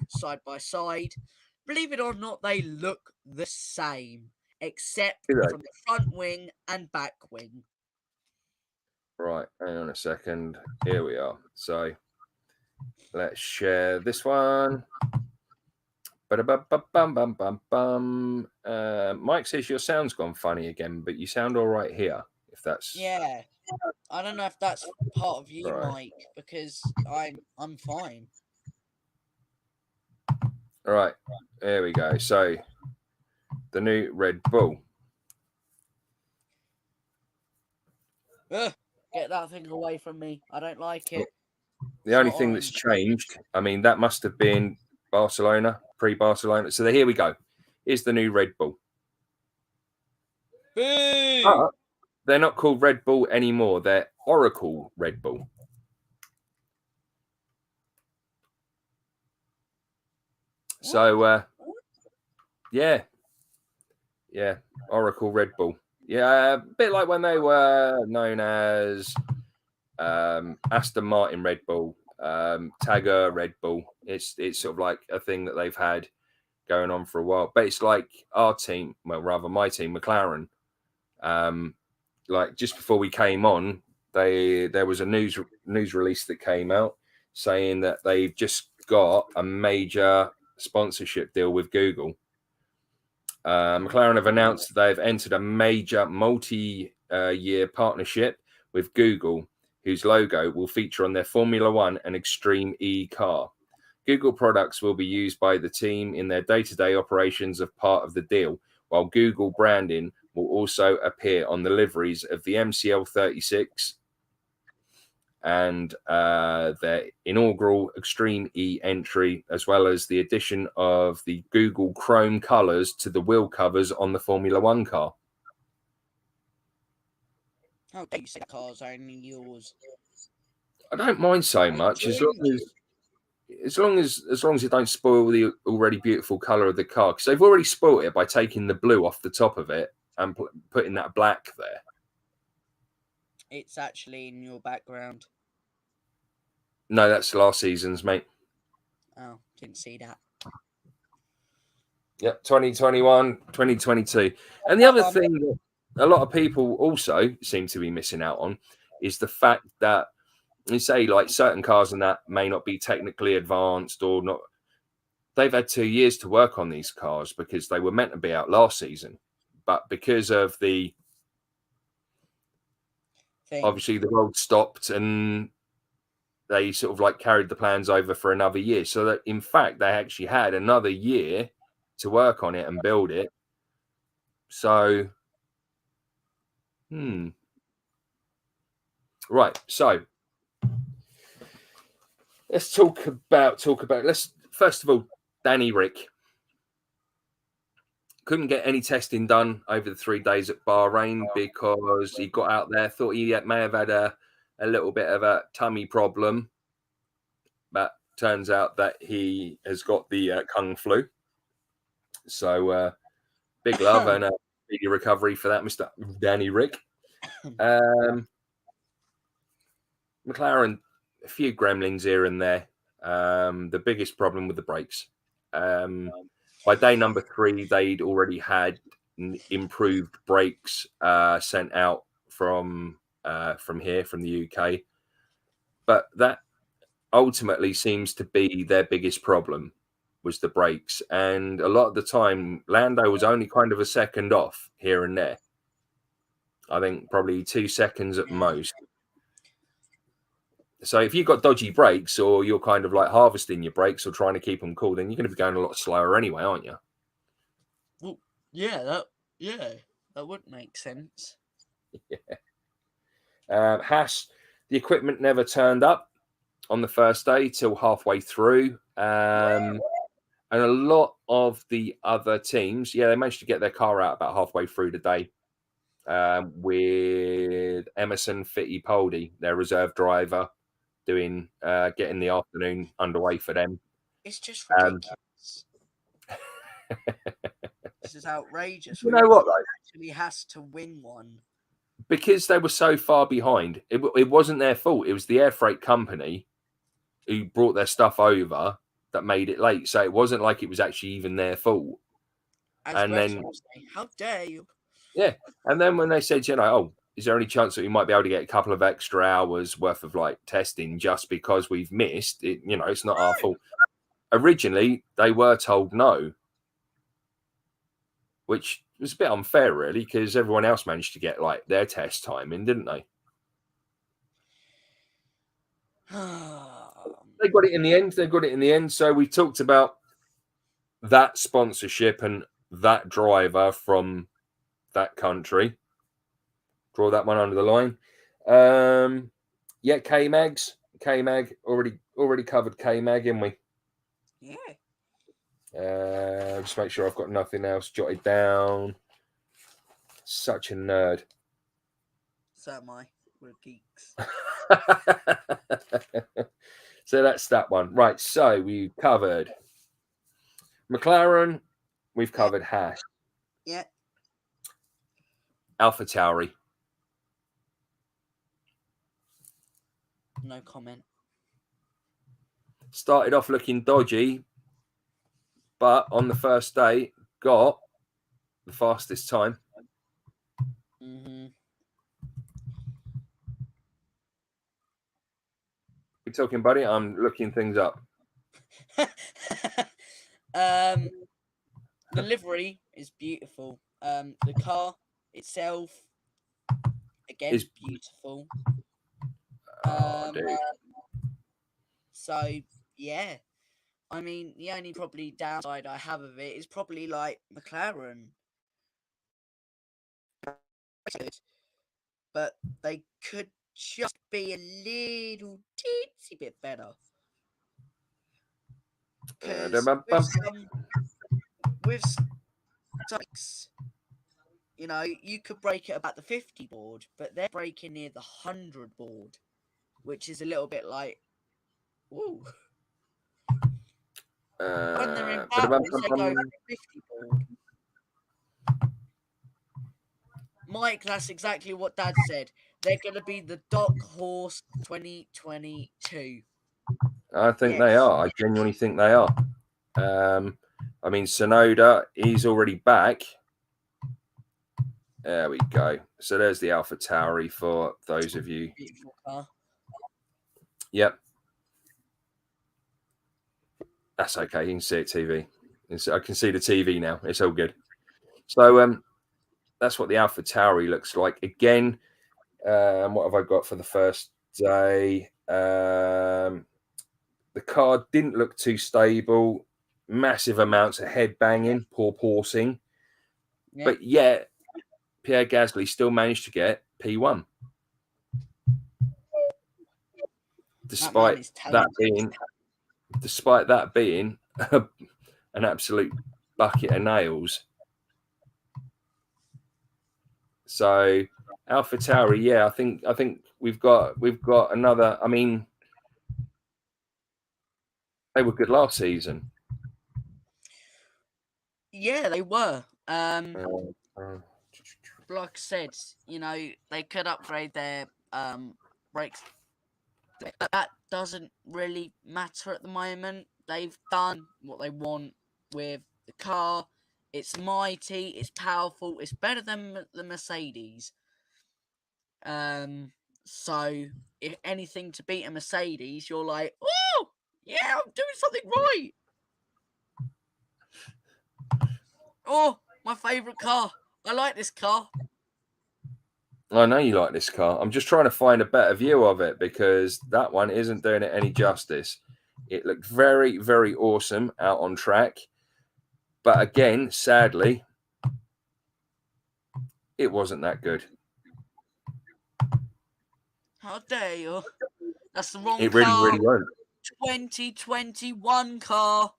side by side. Believe it or not, they look the same, except Do they? from the front wing and back wing. Right, hang on a second. Here we are. So let's share this one. Mike says your sound's gone funny again, but you sound all right here. If that's Yeah, I don't know if that's part of you, Right. Mike, because I'm fine. all right. There we go. So the new Red Bull. Ugh, get that thing away from me. I don't like it. The It's only not thing that's orange. changed, I mean, that must have been Barcelona, pre-Barcelona. So here we go. Here's the new Red Bull. Boo! But they're not called Red Bull anymore. They're Oracle Red Bull. So, yeah, Oracle Red Bull. Yeah, a bit like when they were known as Aston Martin Red Bull, Tagger Red Bull. It's sort of like a thing that they've had going on for a while. But it's like our team, well, rather my team, McLaren. Like just before we came on, there was a news release that came out saying that they've just got a major sponsorship deal with Google. McLaren have announced they've entered a major multi-year partnership with Google, whose logo will feature on their Formula One and Extreme E car. Google products will be used by the team in their day-to-day operations of part of the deal, while Google branding will also appear on the liveries of the MCL 36 and their inaugural Extreme E entry, as well as the addition of the Google Chrome colours to the wheel covers on the Formula One car. How dare you say cars are only yours? I don't mind so much as long as it don't spoil the already beautiful colour of the car, because they've already spoiled it by taking the blue off the top of it and putting that black there. It's actually in your background. No, that's last season's, mate. Oh, didn't see that. Yep, 2021, 2022. And the other thing that a lot of people also seem to be missing out on is the fact that you say like certain cars and that may not be technically advanced or not. They've had 2 years to work on these cars because they were meant to be out last season. But because of the obviously the road stopped and they sort of like carried the plans over for another year. So that in fact, they actually had another year to work on it and build it. So, right. So let's talk about, let's first of all, Danny Rick. Couldn't get any testing done over the 3 days at Bahrain because he got out there, thought he may have had a little bit of a tummy problem. But turns out that he has got the Kung flu. So big love and a speedy recovery for that, Mr. Danny Rick. McLaren, a few gremlins here and there. The biggest problem with the brakes. By day number 3, they'd already had improved brakes sent out from here, from the UK. But that ultimately seems to be their biggest problem, was the brakes. And a lot of the time, Lando was only kind of a second off here and there. I think probably 2 seconds at most. So if you've got dodgy brakes or you're kind of like harvesting your brakes or trying to keep them cool, then you're going to be going a lot slower anyway, aren't you? Well, yeah, that would make sense. Haas, the equipment never turned up on the first day till halfway through. And a lot of the other teams, they managed to get their car out about halfway through the day. With Emerson Fittipaldi, their reserve driver, getting the afternoon underway for them. It's just ridiculous. This is outrageous. You know what, though? Actually has to win one. Because they were so far behind. It wasn't their fault. It was the air freight company who brought their stuff over that made it late. So it wasn't like it was actually even their fault. And then, how dare you? Yeah. And then when they said, is there any chance that we might be able to get a couple of extra hours worth of like testing just because we've missed it? It's not our fault. Originally, they were told no, which was a bit unfair, really, because everyone else managed to get like their test time in, didn't they? They got it in the end. So we talked about that sponsorship and that driver from that country. Draw that one under the line. K-Mag already covered K-Mag, haven't we? Yeah. Just make sure I've got nothing else jotted down. Such a nerd. So am I. We're geeks. So that's that one. Right, so we covered McLaren. We've covered Haas. Yeah. AlphaTauri. No comment. Started off looking dodgy, but on the first day got the fastest time. Mm-hmm. You talking, buddy? I'm looking things up. The livery is beautiful. The car itself, again, is beautiful. So yeah, I mean, the only probably downside I have of it is probably like McLaren, but they could just be a little teensy bit better. Because with Sykes, you could break it about the 50 board, but they're breaking near the 100 board, which is a little bit like, woo. When they're in battles, they go for the 50 board. Mike, that's exactly what Dad said. They're going to be the Dark Horse 2022. I think they are. I genuinely think they are. I mean, Sonoda, he's already back. There we go. So there's the AlphaTauri for those of you. Beautiful car. Yep. That's okay. You can see it TV. I can see the TV now. It's all good. So that's what the AlphaTauri looks like. Again, what have I got for the first day? The car didn't look too stable. Massive amounts of head banging, poor horsing. Yeah. But yet, Pierre Gasly still managed to get P1. Despite that being an absolute bucket of nails. So AlphaTauri, I think we've got another. I mean, they were good last season. Yeah, they were. Like I said, they could upgrade their brakes. That doesn't really matter at the moment. They've done what they want with the car. It's mighty, it's powerful, it's better than the Mercedes. So if anything to beat a Mercedes, you're like, oh, yeah, I'm doing something right. Oh, my favourite car. I like this car. I know you like this car. I'm just trying to find a better view of it because that one isn't doing it any justice. It looked very, very awesome out on track. But again, sadly, it wasn't that good. How dare you? That's the wrong It car. really won't. 2021 car.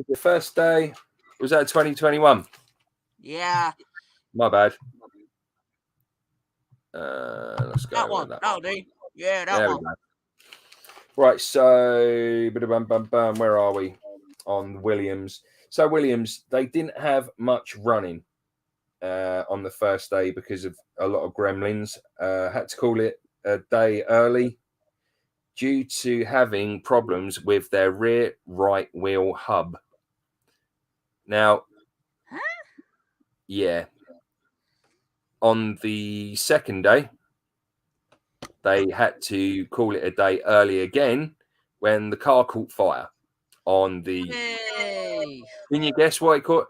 The first day, was that 2021? Yeah. My bad. Let's go That with one. that. That'll do. Yeah, that There we one. go. Right, so where are we on Williams? So Williams, they didn't have much running on the first day because of a lot of gremlins. Had to call it a day early due to having problems with their rear right wheel hub. Now, Huh? yeah, on the second day, they had to call it a day early again when the car caught fire on the. Hey. Can you guess what it caught?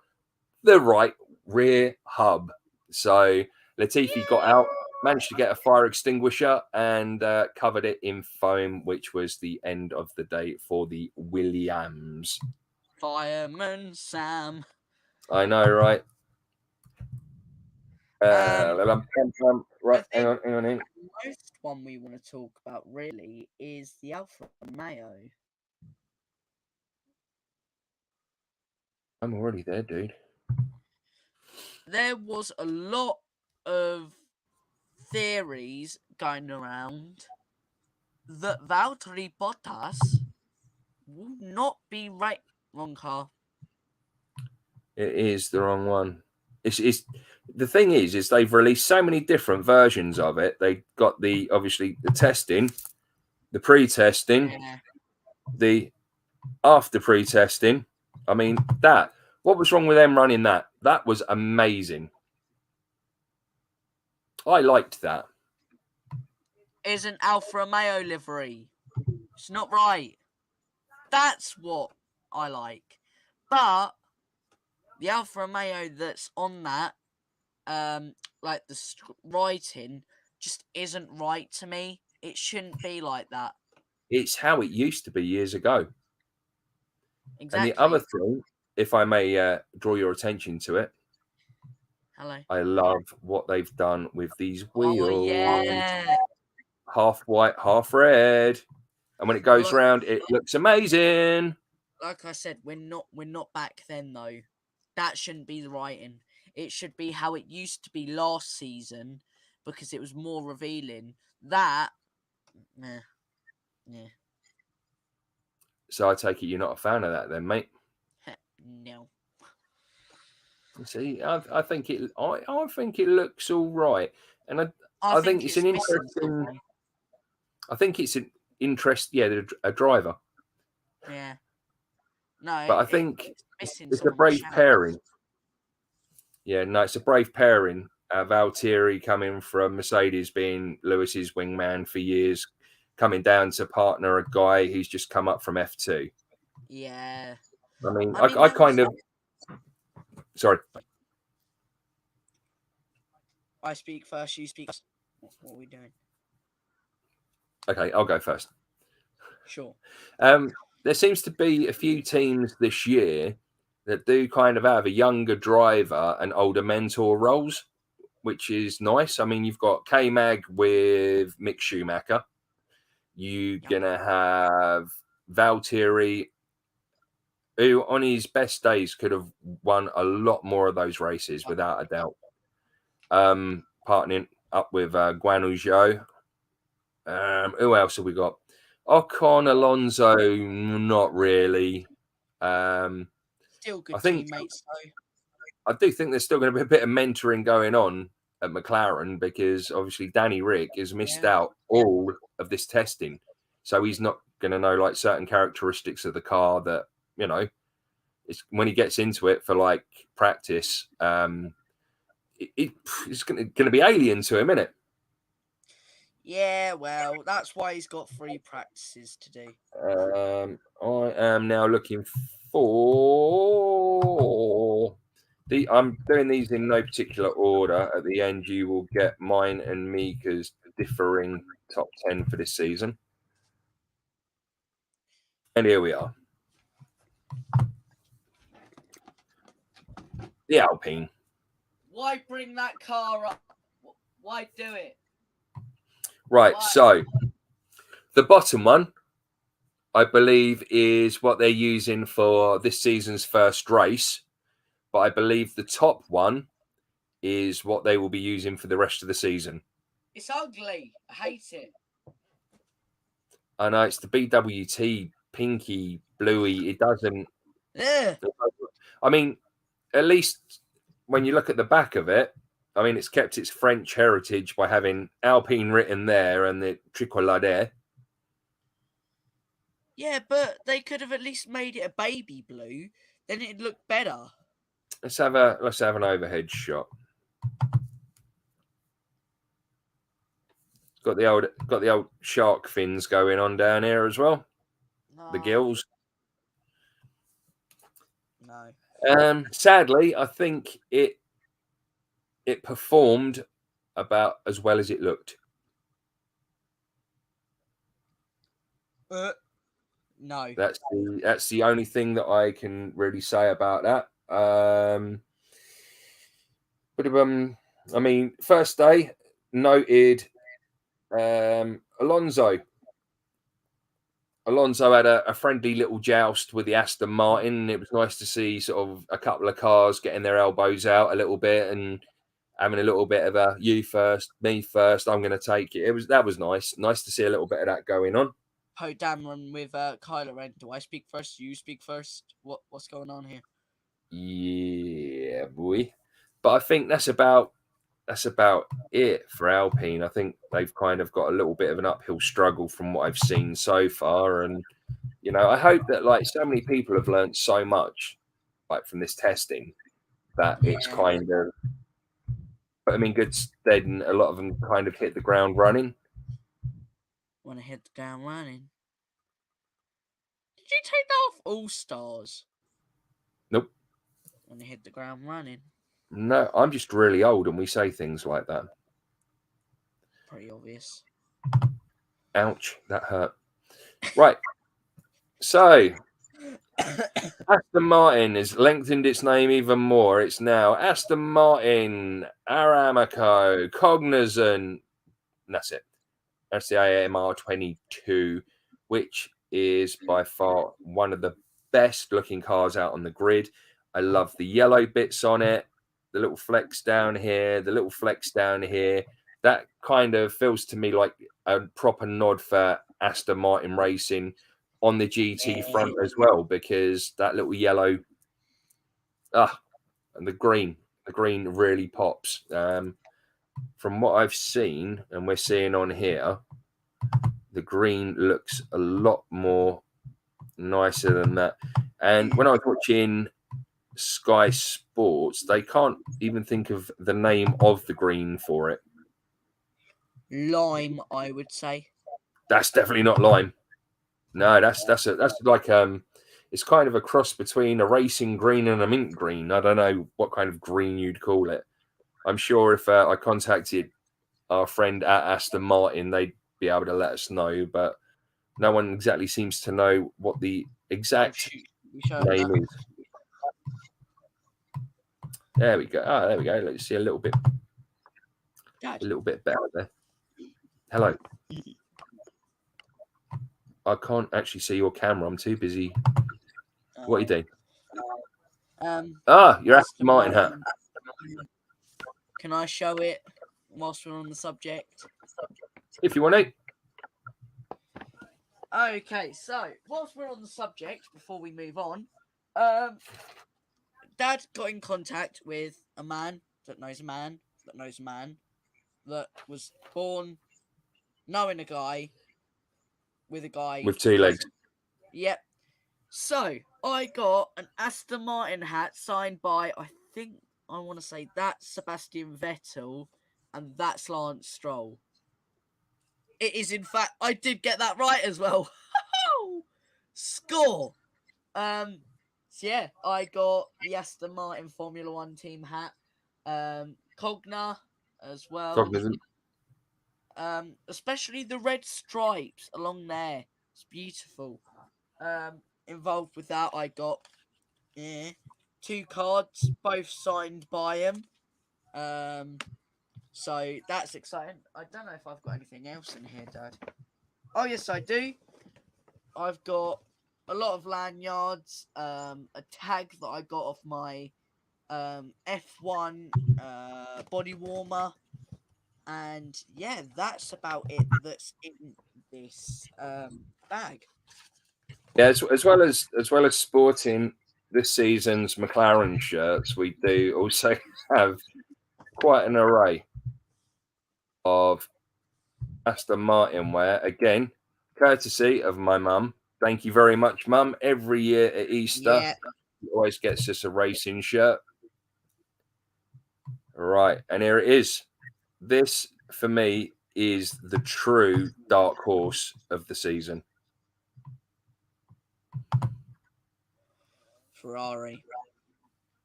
The right rear hub. So Latifi got out, managed to get a fire extinguisher, and covered it in foam, which was the end of the day for the Williams. Fireman Sam. I know, right? Right, hang on. The most one we want to talk about really is the Alfa Romeo. I'm already there, dude. There was a lot of theories going around that Valtteri Bottas will not be wrong car. It is the wrong one. It's the thing is they've released so many different versions of it. They got obviously the testing, the pre-testing, Yeah. the after pre-testing. I mean, what was wrong with them running that? That was amazing. I liked that. Is an Alfa Romeo livery. It's not right. That's what I like. But the Alfa Romeo that's on that, like the writing, just isn't right to me. It shouldn't be like that. It's how it used to be years ago. Exactly. And the other thing, if I may draw your attention to it, Hello. I love what they've done with these wheels. Oh yeah. Half white, half red. And when it goes Like- round, it looks amazing. Like I said, we're not back then though. That shouldn't be the writing. It should be how it used to be last season because it was more revealing. That, yeah. So I take it you're not a fan of that then, mate. No. See, I think it looks all right. And I think it's an missing interesting. something. I think it's an interest, a driver. Yeah. No, But I think it's missing. it's a brave pairing. Yeah, no, it's a brave pairing. Valtteri coming from Mercedes, being Lewis's wingman for years, coming down to partner a guy who's just come up from F2. Yeah. I mean, I kind of. Sorry. I speak first, you speak first. What are we doing? Okay, I'll go first. Sure. There seems to be a few teams this year that do kind of have a younger driver and older mentor roles, which is nice. I mean, you've got K-Mag with Mick Schumacher. You're going to have Valtteri, who on his best days could have won a lot more of those races without a doubt. Partnering up with Guan Yu Zhou. Who else have we got? Ocon, Alonso, not really. Still good teammates, though. I do think there's still going to be a bit of mentoring going on at McLaren because obviously Danny Rick has missed out all of this testing. So he's not going to know like certain characteristics of the car that, you know, it's when he gets into it for like practice, it's going to be alien to him, isn't it? Yeah, well, that's why he's got 3 practices to do. I am now looking for I'm doing these in no particular order. At the end, you will get mine and Mika's differing top 10 for this season. And here we are. The Alpine. Why bring that car up? Why do it? Right, What? so the bottom one, I believe, is what they're using for this season's first race. But I believe the top one is what they will be using for the rest of the season. It's ugly. I hate it. I know it's the BWT pinky bluey. It doesn't. Ugh. I mean, at least when you look at the back of it, I mean, it's kept its French heritage by having Alpine written there and the tricolore there. Yeah, but they could have at least made it a baby blue. Then it'd look better. Let's have an overhead shot. Got the old shark fins going on down here as well. The No. gills. No. Sadly, I think it performed about as well as it looked. No. That's the only thing that I can really say about that. But I mean, first day noted. Alonso had a friendly little joust with the Aston Martin. It was nice to see sort of a couple of cars getting their elbows out a little bit and having a little bit of a you first, me first, I'm going to take it. That was nice. Nice to see a little bit of that going on. Poe Dameron with Kylo Ren. Do I speak first? You speak first? What's going on here? Yeah, boy. But I think that's about it for Alpine. I think they've kind of got a little bit of an uphill struggle from what I've seen so far. And, you know, I hope that like so many people have learned so much like from this testing that it's kind of put them in good stead, and a lot of them kind of hit the ground running. Want to hit the ground running? Did you take that off All Stars? Nope. Want to hit the ground running? No, I'm just really old and we say things like that. Pretty obvious. Ouch, that hurt. Right. So, Aston Martin has lengthened its name even more. It's now Aston Martin, Aramco, Cognizant. That's it. That's the AMR 22, which is by far one of the best looking cars out on the grid. I love the yellow bits on it, the little flecks down here, the little flecks down here. That kind of feels to me like a proper nod for Aston Martin racing on the GT front as well, because that little yellow, and the green really pops. From what I've seen and we're seeing on here, the green looks a lot more nicer than that. And when I was watching Sky Sports, they can't even think of the name of the green for it. Lime, I would say. That's definitely not lime. No, that's like it's kind of a cross between a racing green and a mint green. I don't know what kind of green you'd call it. I'm sure if I contacted our friend at Aston Martin, they'd be able to let us know, but no one exactly seems to know what the exact name is. There we go. There we go. Let's see a little bit better there. Hello. I can't actually see your camera. I'm too busy. What are you doing? You're Aston Martin hat. Can I show it whilst we're on the subject? If you want to. Okay, so whilst we're on the subject, before we move on, Dad got in contact with a man that knows a man that knows a man that was born knowing a guy with a guy with two legs. Yep. So I got an Aston Martin hat signed by, I think I want to say that's Sebastian Vettel and that's Lance Stroll. It is, in fact, I did get that right as well. Score. So yeah, I got the Aston Martin Formula One team hat. Cogna as well. Cognizant. Especially the red stripes along there. It's beautiful. Involved with that, I got 2 cards, both signed by him. So that's exciting. I don't know if I've got anything else in here, Dad. Oh yes, I do. I've got a lot of lanyards, a tag that I got off my F1 body warmer, and yeah, that's about it. That's in this bag. Yeah, as well as sporting this season's McLaren shirts, we do also have quite an array of Aston Martin wear. Again, courtesy of my mum. Thank you very much, Mum. Every year at Easter, Yeah, she always gets us a racing shirt. Right, and here it is. This, for me, is the true dark horse of the season. Ferrari.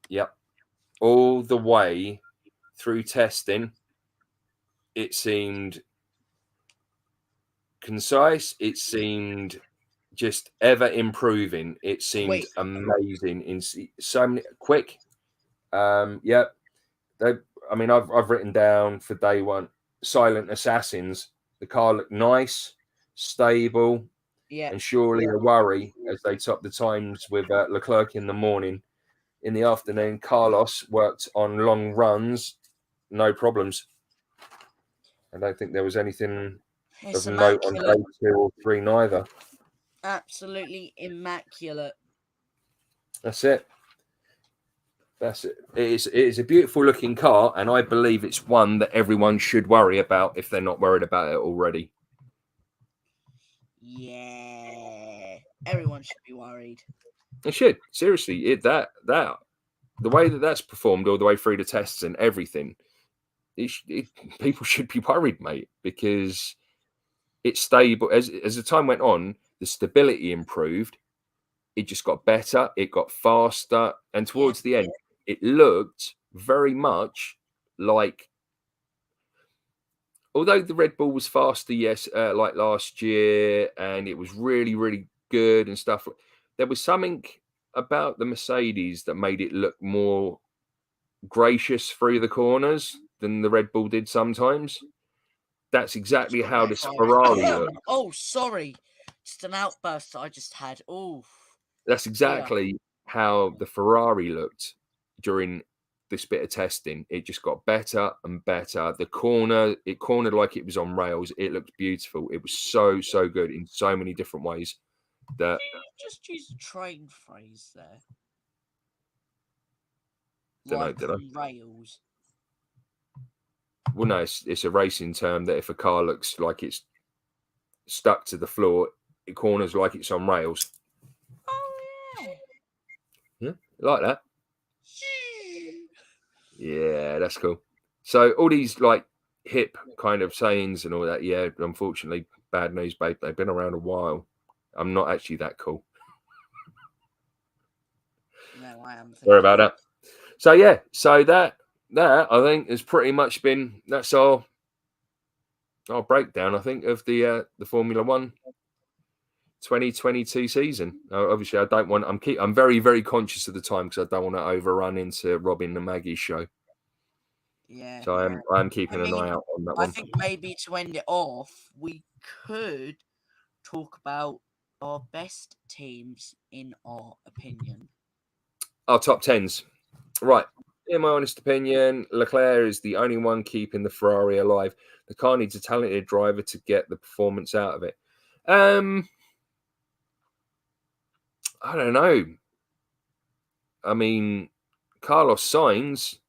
Yep. All the way through testing, it seemed concise. It seemed just ever improving. It seemed Quick. amazing in so many quick. Yeah. I mean, I've written down for day one, Silent Assassins. The car looked nice, stable, Yeah, and surely a worry as they topped the times with Leclerc in the morning. In the afternoon, Carlos worked on long runs, no problems. I don't think there was anything it's of note on immaculate. day 2 or 3 neither. Absolutely immaculate. That's it. That's it. It is a beautiful looking car, and I believe it's one that everyone should worry about if they're not worried about it already. Yeah, everyone should be worried. It should, seriously. That the way that's performed all the way through the tests and everything, people should be worried, mate, because it's stable. As the time went on, the stability improved. It just got better. It got faster, and towards the end, it looked very much like. Although the Red Bull was faster, yes, like last year, and it was really, really good and stuff. There was something about the Mercedes that made it look more gracious through the corners than the Red Bull did sometimes. That's exactly how this Ferrari looked. Oh, sorry. Just an outburst that I just had. Oh. That's exactly how the Ferrari looked during this bit of testing. It just got better and better. It cornered like it was on rails. It looked beautiful. It was so, so good in so many different ways. That Did you just use a train phrase there? Don't know, Like did I? on rails. Well, no, it's a racing term that if a car looks like it's stuck to the floor, it corners like it's on rails. Oh, yeah. Yeah, like that. Yeah, that's cool. So all these like hip kind of sayings and all that, yeah, unfortunately, bad news, babe. They've been around a while. I'm not actually that cool. No, I am. Sorry about that. So yeah, so that I think has pretty much been that's our breakdown. I think of the Formula One 2022 season. Obviously, I don't want. I'm very, very conscious of the time because I don't want to overrun into Robin and Maggie's show. Yeah. So I'm keeping an eye out on that one. I think maybe to end it off, we could talk about our best teams in our opinion. Our top tens, right? In my honest opinion, Leclerc is the only one keeping the Ferrari alive. The car needs a talented driver to get the performance out of it. I don't know. I mean, Carlos Sainz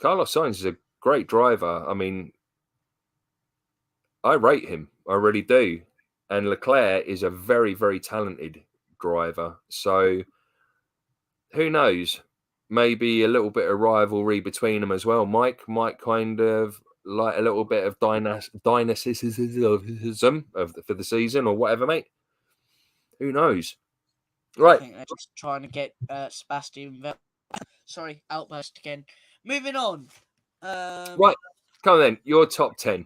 is a great driver. I mean, I rate him. I really do. And Leclerc is a very, very talented driver. So who knows? Maybe a little bit of rivalry between them as well. Mike might kind of like a little bit of dynamicism for the season or whatever, mate. Who knows? Right. I think they're just trying to get Sebastian Vettel. Sorry, outburst again. Moving on. Right. Come on then. Your top 10.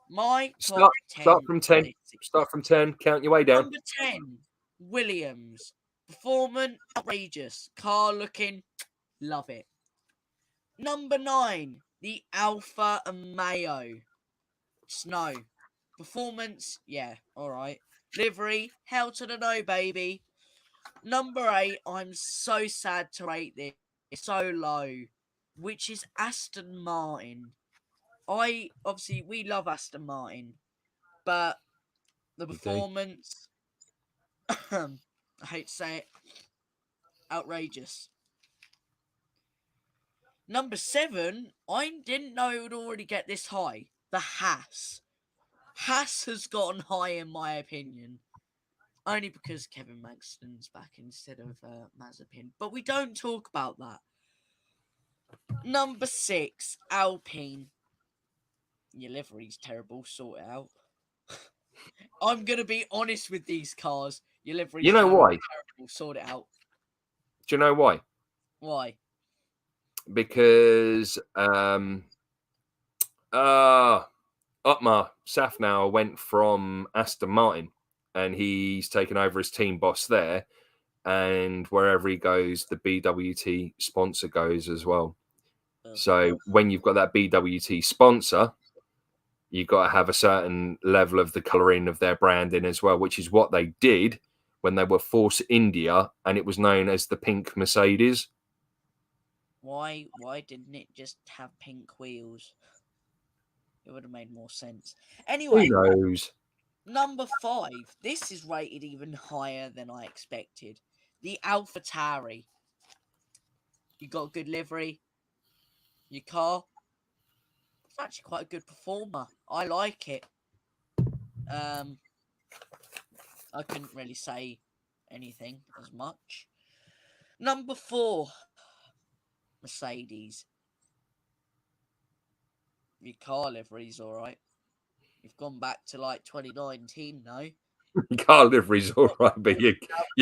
My top 10. Start from 10. Start from 10. Count your way down. Number 10, Williams. Performance, outrageous. Car looking, love it. Number 9, The Alpha Romeo. Snow. Performance, yeah, alright. Livery, hell to the no, baby. Number 8, I'm so sad to rate this so low, which is Aston Martin. Obviously, we love Aston Martin, but the performance, I hate to say it, outrageous. Number 7, I didn't know it would already get this high. The Haas. Haas has gotten high in my opinion. Only because Kevin Maxton's back instead of Mazepin. But we don't talk about that. Number 6, Alpine. Your livery's terrible, sort it out. I'm going to be honest with these cars. Your livery's why? terrible, sort it out. Do you know why? Why? Because Otmar Safnauer went from Aston Martin and he's taken over as team boss there. And wherever he goes, the BWT sponsor goes as well. So when you've got that BWT sponsor, you've got to have a certain level of the colouring of their branding as well, which is what they did when they were Force India and it was known as the Pink Mercedes. Why didn't it just have pink wheels? It would have made more sense. Anyway, Who knows? number 5. This is rated even higher than I expected. The AlphaTauri. You got a good livery. Your car. It's actually quite a good performer. I like it. I couldn't really say anything as much. Number 4. Mercedes. Your car livery's alright. You've gone back to like 2019 now. Your car livery's all right, but your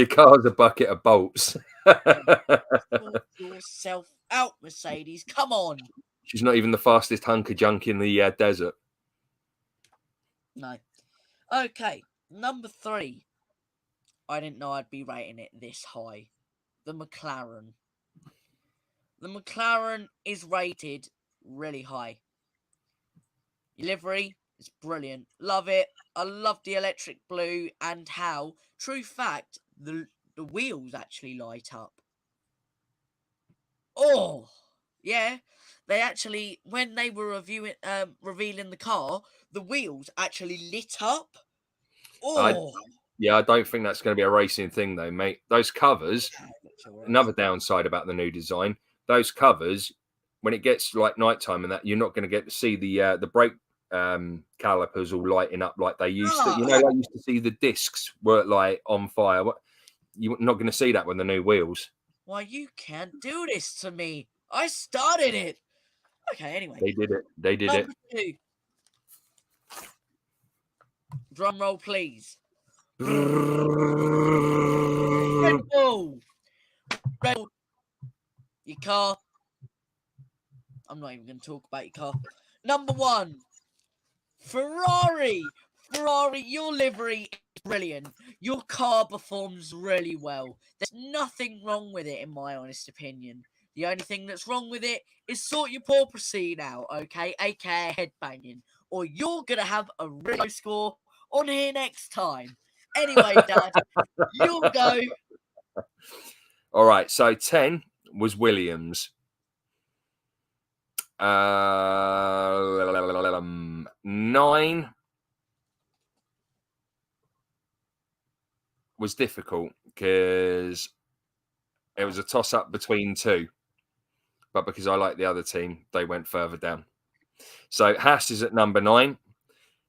car's a bucket of bolts. Sort yourself out, Mercedes. Come on. She's not even the fastest hunker junk in the desert. No. Okay, number 3. I didn't know I'd be rating it this high. The McLaren. The McLaren is rated really high. Your livery is brilliant. Love it. I love the electric blue and how, true fact, the wheels actually light up. Oh, yeah. They actually, when they were revealing the car, the wheels actually lit up. Oh. I don't think that's going to be a racing thing though, mate. Those covers, another downside about the new design, those covers, when it gets like nighttime and that, you're not going to get to see the brake calipers all lighting up like they used to. You know, I used to see the discs were like on fire. You're not going to see that with the new wheels. Why, you can't do this to me. I started it. Okay, anyway. They did it. They did Number 2. Drum roll, please. Red Bull. Red Bull. Your car. I'm not even going to talk about your car. Number 1. Ferrari. Ferrari, your livery is brilliant. Your car performs really well. There's nothing wrong with it, in my honest opinion. The only thing that's wrong with it is sort your porpoising out, okay? AKA headbanging. Or you're going to have a really low score on here next time. Anyway, Dad, you'll go. All right, so 10 was Williams. 9 was difficult because it was a toss-up between 2. But because I like the other team, they went further down. So Haas is at number 9.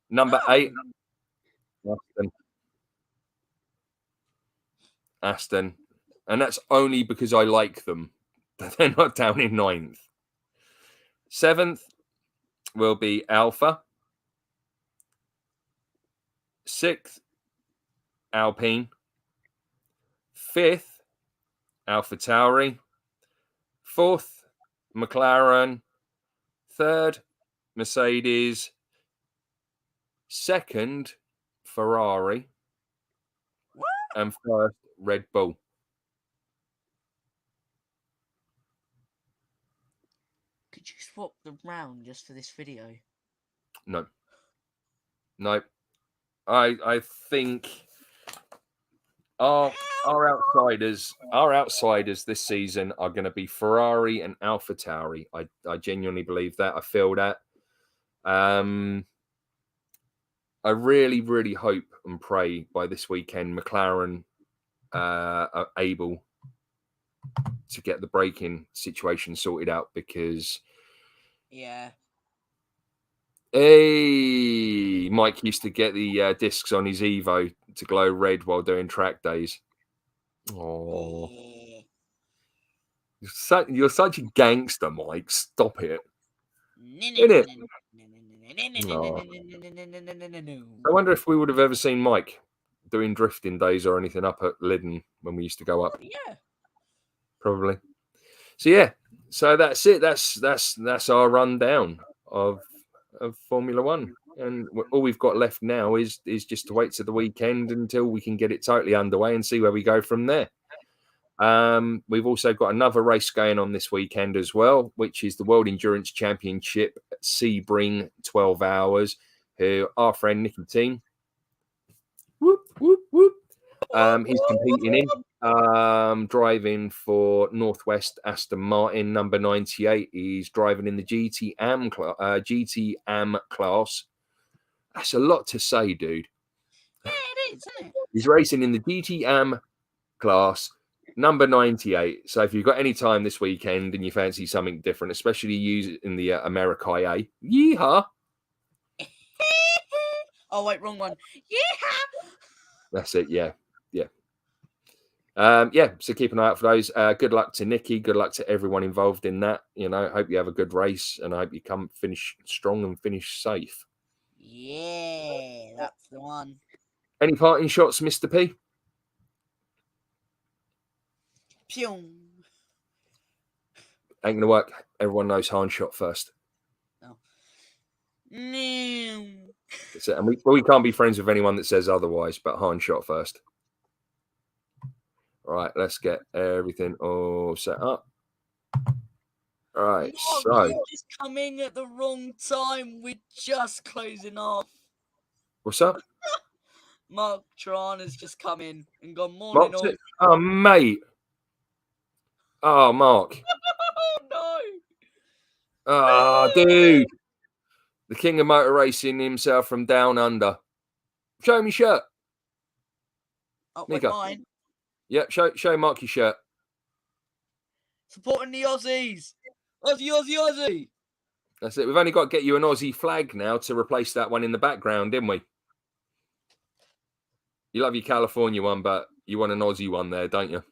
Number 8, Aston. And that's only because I like them. They're not down in 9th. 7th will be Alpha. 6th, Alpine. 5th, AlphaTauri. 4th, McLaren. 3rd, Mercedes. 2nd, Ferrari. What? And 1st, Red Bull. Could you swapped around just for this video? No. I think our outsiders this season are going to be Ferrari and AlphaTauri. I genuinely believe that. I feel that. I really, really hope and pray by this weekend McLaren are able to get the braking situation sorted out, because Mike used to get the discs on his Evo to glow red while doing track days. Oh, you're such a gangster, Mike. Stop it. Innit? No. I wonder if we would have ever seen Mike doing drifting days or anything up at Lyddon when we used to go up. Yeah. Probably. So yeah. So that's it. That's our rundown of Formula One. And all we've got left now is just to wait to the weekend until we can get it totally underway and see where we go from there. We've also got another race going on this weekend as well, which is the World Endurance Championship at Sebring 12 Hours, who our friend Nicky Team, he's competing in, driving for Northwest Aston Martin number 98. He's driving in the GTM class. That's a lot to say, dude. Yeah, it is, isn't it? He's racing in the GTM class, number 98. So if you've got any time this weekend and you fancy something different, especially using the Americae, yeehaw. Oh, wait, wrong one. Yeehaw! That's it, yeah. So keep an eye out for those. Good luck to Nikki. Good luck to everyone involved in that. You know, hope you have a good race, and I hope you come finish strong and finish safe. Yeah, that's the one. Any parting shots, Mr. P? Pew. Ain't gonna work. Everyone knows Han shot first. No. That's it. And we can't be friends with anyone that says otherwise, but Han shot first. All right, let's get everything all set up. All right, Mark, you just come in at the wrong time. We're just closing off. What's up? Mark Tran has just come in and gone morning all. Oh, mate. Oh, Mark. Oh, no. Oh, dude. The king of motor racing himself from down under. Show him your shirt. Oh, wait, mine. Yep, show Mark your shirt. Supporting the Aussies. Aussie. That's it. We've only got to get you an Aussie flag now to replace that one in the background, didn't we? You love your California one, but you want an Aussie one there, don't you?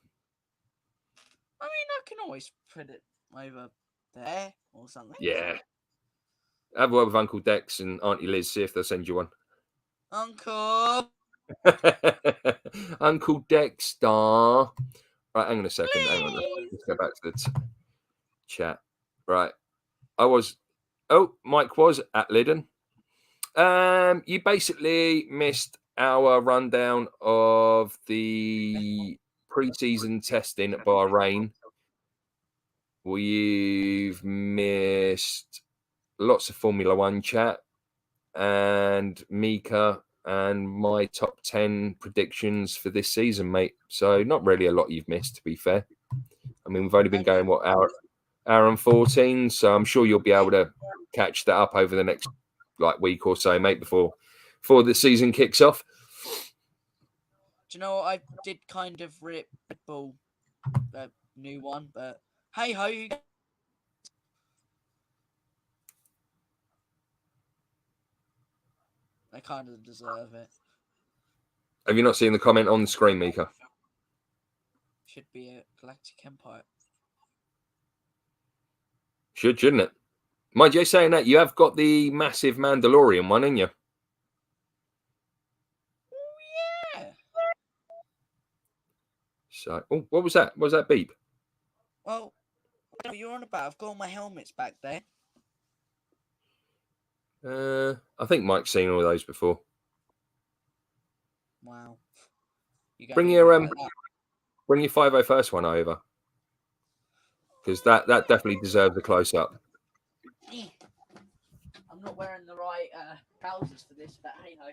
I mean, I can always put it over there or something. Yeah. Have a word with Uncle Dex and Auntie Liz, see if they'll send you one. Uncle. Uncle Dexter. Right, hang on a second. Please. Hang on. Let's go back to the chat. Right. Mike was at Lyddon. You basically missed our rundown of the pre-season testing at Bahrain. We've missed lots of Formula One chat and Mika and my top 10 predictions for this season, mate. So not really a lot you've missed, to be fair. I mean, we've only been going, hour and 14, so I'm sure you'll be able to catch that up over the next week or so, mate, before the season kicks off. Do you know what? I did kind of rip Red Bull, the new one, but hey ho. They kind of deserve it. Have you not seen the comment on the screen, Mika? Should be a Galactic Empire. Shouldn't it? Mind you, saying that, you have got the massive Mandalorian one, haven't you? Oh, yeah. So, what was that? What was that beep? Well, what you're on about? I've got all my helmets back there. I think Mike's seen all those before. Wow. Bring your 501st one over, because that definitely deserves a close up. I'm not wearing the right trousers for this, but hey ho.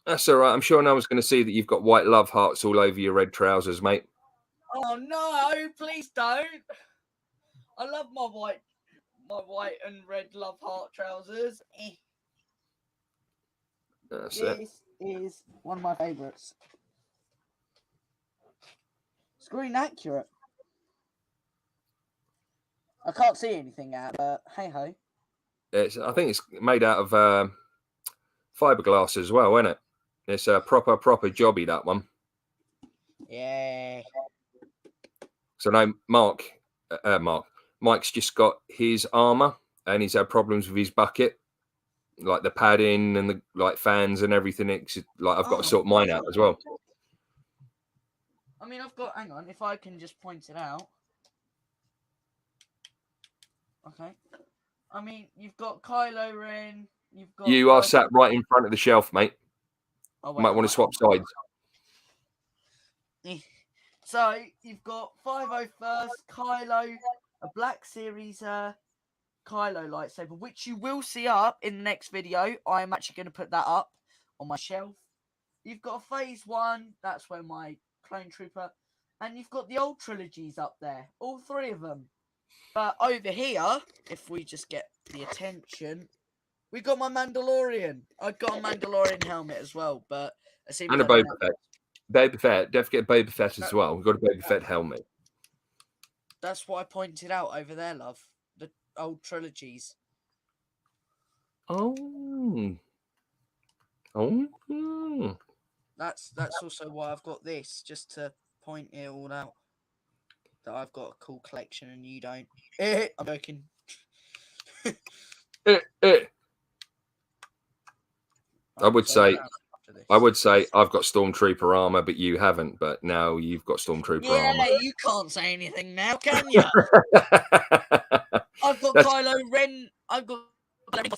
That's all right. I'm sure no one's going to see that you've got white love hearts all over your red trousers, mate. Oh no! Please don't. I love my white and red love heart trousers. That's it. This is one of my favourites. Screen accurate. I can't see anything out, but hey ho. I think it's made out of fiberglass as well, isn't it? It's a proper jobby, that one. Yeah. So no, Mike's just got his armor, and he's had problems with his bucket, like the padding and the like fans and everything. It's like I've got to sort mine out as well. I mean, I've got. Hang on, if I can just point it out. Okay. I mean, you've got Kylo Ren. You've got. You are sat right in front of the shelf, mate. Oh, You might want to swap sides. So you've got 501st Kylo, a Black Series Kylo lightsaber, which you will see up in the next video. I'm actually going to put that up on my shelf. You've got a Phase 1, that's where my clone trooper, and you've got the old trilogies up there, all three of them. But over here, if we just get the attention, we got my Mandalorian. I've got a Mandalorian helmet as well, but I seem And a Boba Fett. Boba Fett. Don't forget Boba Fett as well. We've got a Boba Fett helmet. That's what I pointed out over there, love. The old trilogies. Oh. That's also why I've got this, just to point it all out. That I've got a cool collection and you don't. I'm joking. I would say I've got Stormtrooper armor, but you haven't. But now you've got Stormtrooper armor. Yeah, you can't say anything now, can you? I've got Kylo Ren. I've got.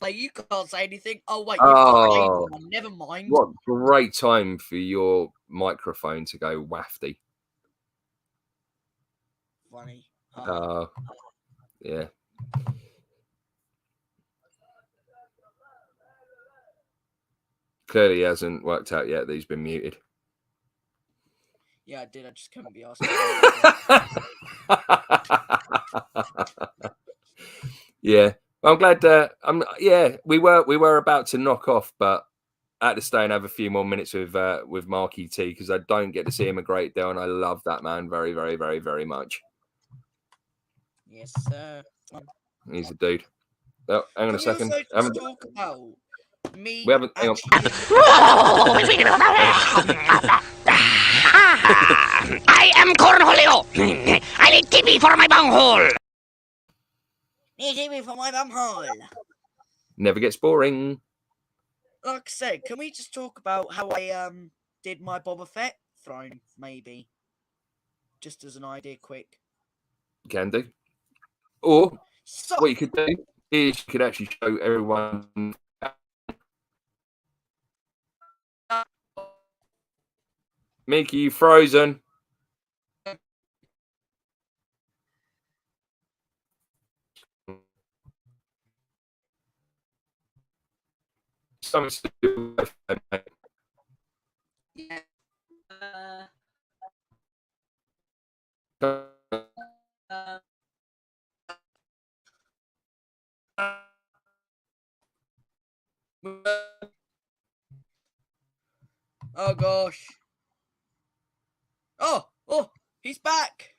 You can't say anything. Oh wait, you've got one. Never mind. What great time for your microphone to go wafty. Funny. Yeah. Clearly hasn't worked out yet that he's been muted. Yeah, I did. I just couldn't be asked. Yeah. I'm glad. We were about to knock off, but I had to stay and have a few more minutes with Marky T because I don't get to see him a great deal, and I love that man very, very, very, very much. Yes, sir. He's a dude. Oh, hang on a second. Talk about me. We haven't. Hang on. I am Cornholio. I need TV for my bunghole. Need TV for my bumhole. Never gets boring. Like I said, can we just talk about how I did my Boba Fett throne, maybe? Just as an idea, quick. Can do. Or what you could do is you could actually show everyone. Mickey, you frozen. Something to do with Yeah. Oh gosh. Oh, he's back.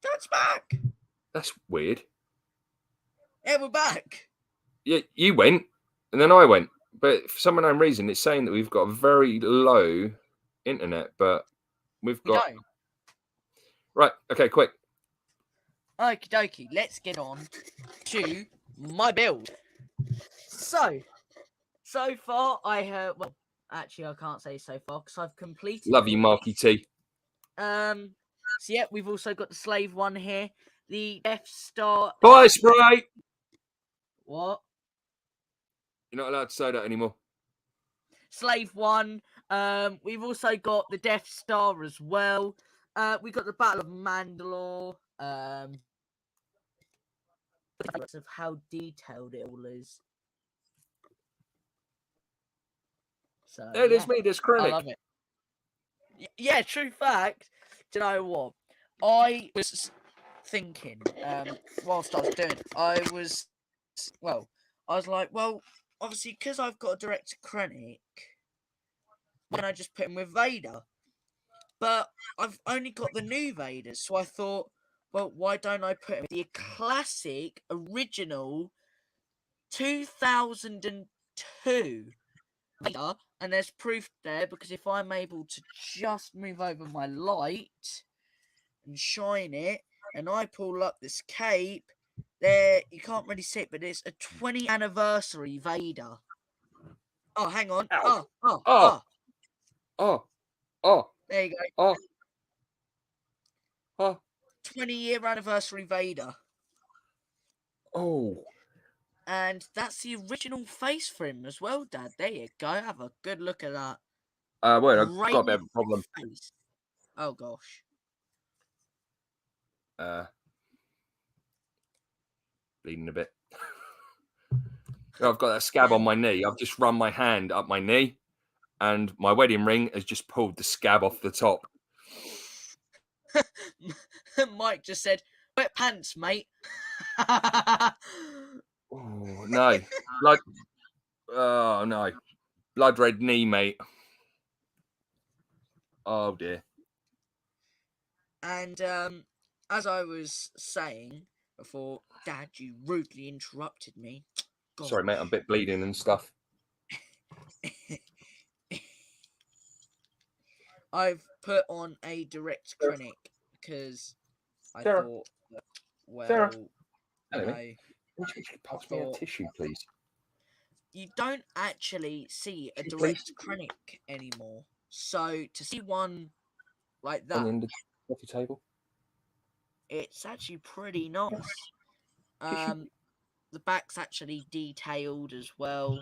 Dad's back. That's weird. Yeah, we're back. Yeah, you went, and then I went. But for some unknown reason, it's saying that we've got a very low internet, but we've got... No. Right, okay, quick. Okie dokie, let's get on to my build. So far I have... Well, actually, I can't say so far, because I've completed... Love you, Marky T. So, yeah, we've also got the Slave one here. The Death Star... Bye, Sprite! What? You're not allowed to say that anymore. Slave 1. We've also got the Death Star as well. We've got the Battle of Mandalore. of how detailed it all is. So Hey, there's me, there's I Krennic. love it. Yeah, true fact. Do you know what? I was thinking, whilst I was doing it, I was like, well, obviously, because I've got a director Krennic, why don't I just put him with Vader? But I've only got the new Vader, so I thought, well, why don't I put him with the classic, original 2002 Vader? And there's proof there, because if I'm able to just move over my light and shine it, and I pull up this cape, there, you can't really see it, but it's a 20th anniversary Vader. Oh, hang on. Ow. Oh. There you go. Oh. 20-year anniversary Vader. Oh. And that's the original face for him as well, Dad. There you go. Have a good look at that. Well, I've got a bit of a problem. Face. Oh, gosh. Bleeding a bit. I've got that scab on my knee. I've just run my hand up my knee, and my wedding ring has just pulled the scab off the top. Mike just said, "Wet pants, mate." Oh, no. Blood. Oh, no. Blood red knee, mate. Oh, dear. And as I was saying before, Dad, you rudely interrupted me. Gosh. Sorry, mate. I'm a bit bleeding and stuff. I've put on a direct Krennic because I Sarah. thought, that, well, Sarah. you Hello, know, mate. Would you pass me a tissue, please? You don't actually see a Please. direct Krennic anymore. So to see one like On the that, end of the coffee table. it's actually pretty nice. The back's actually detailed as well.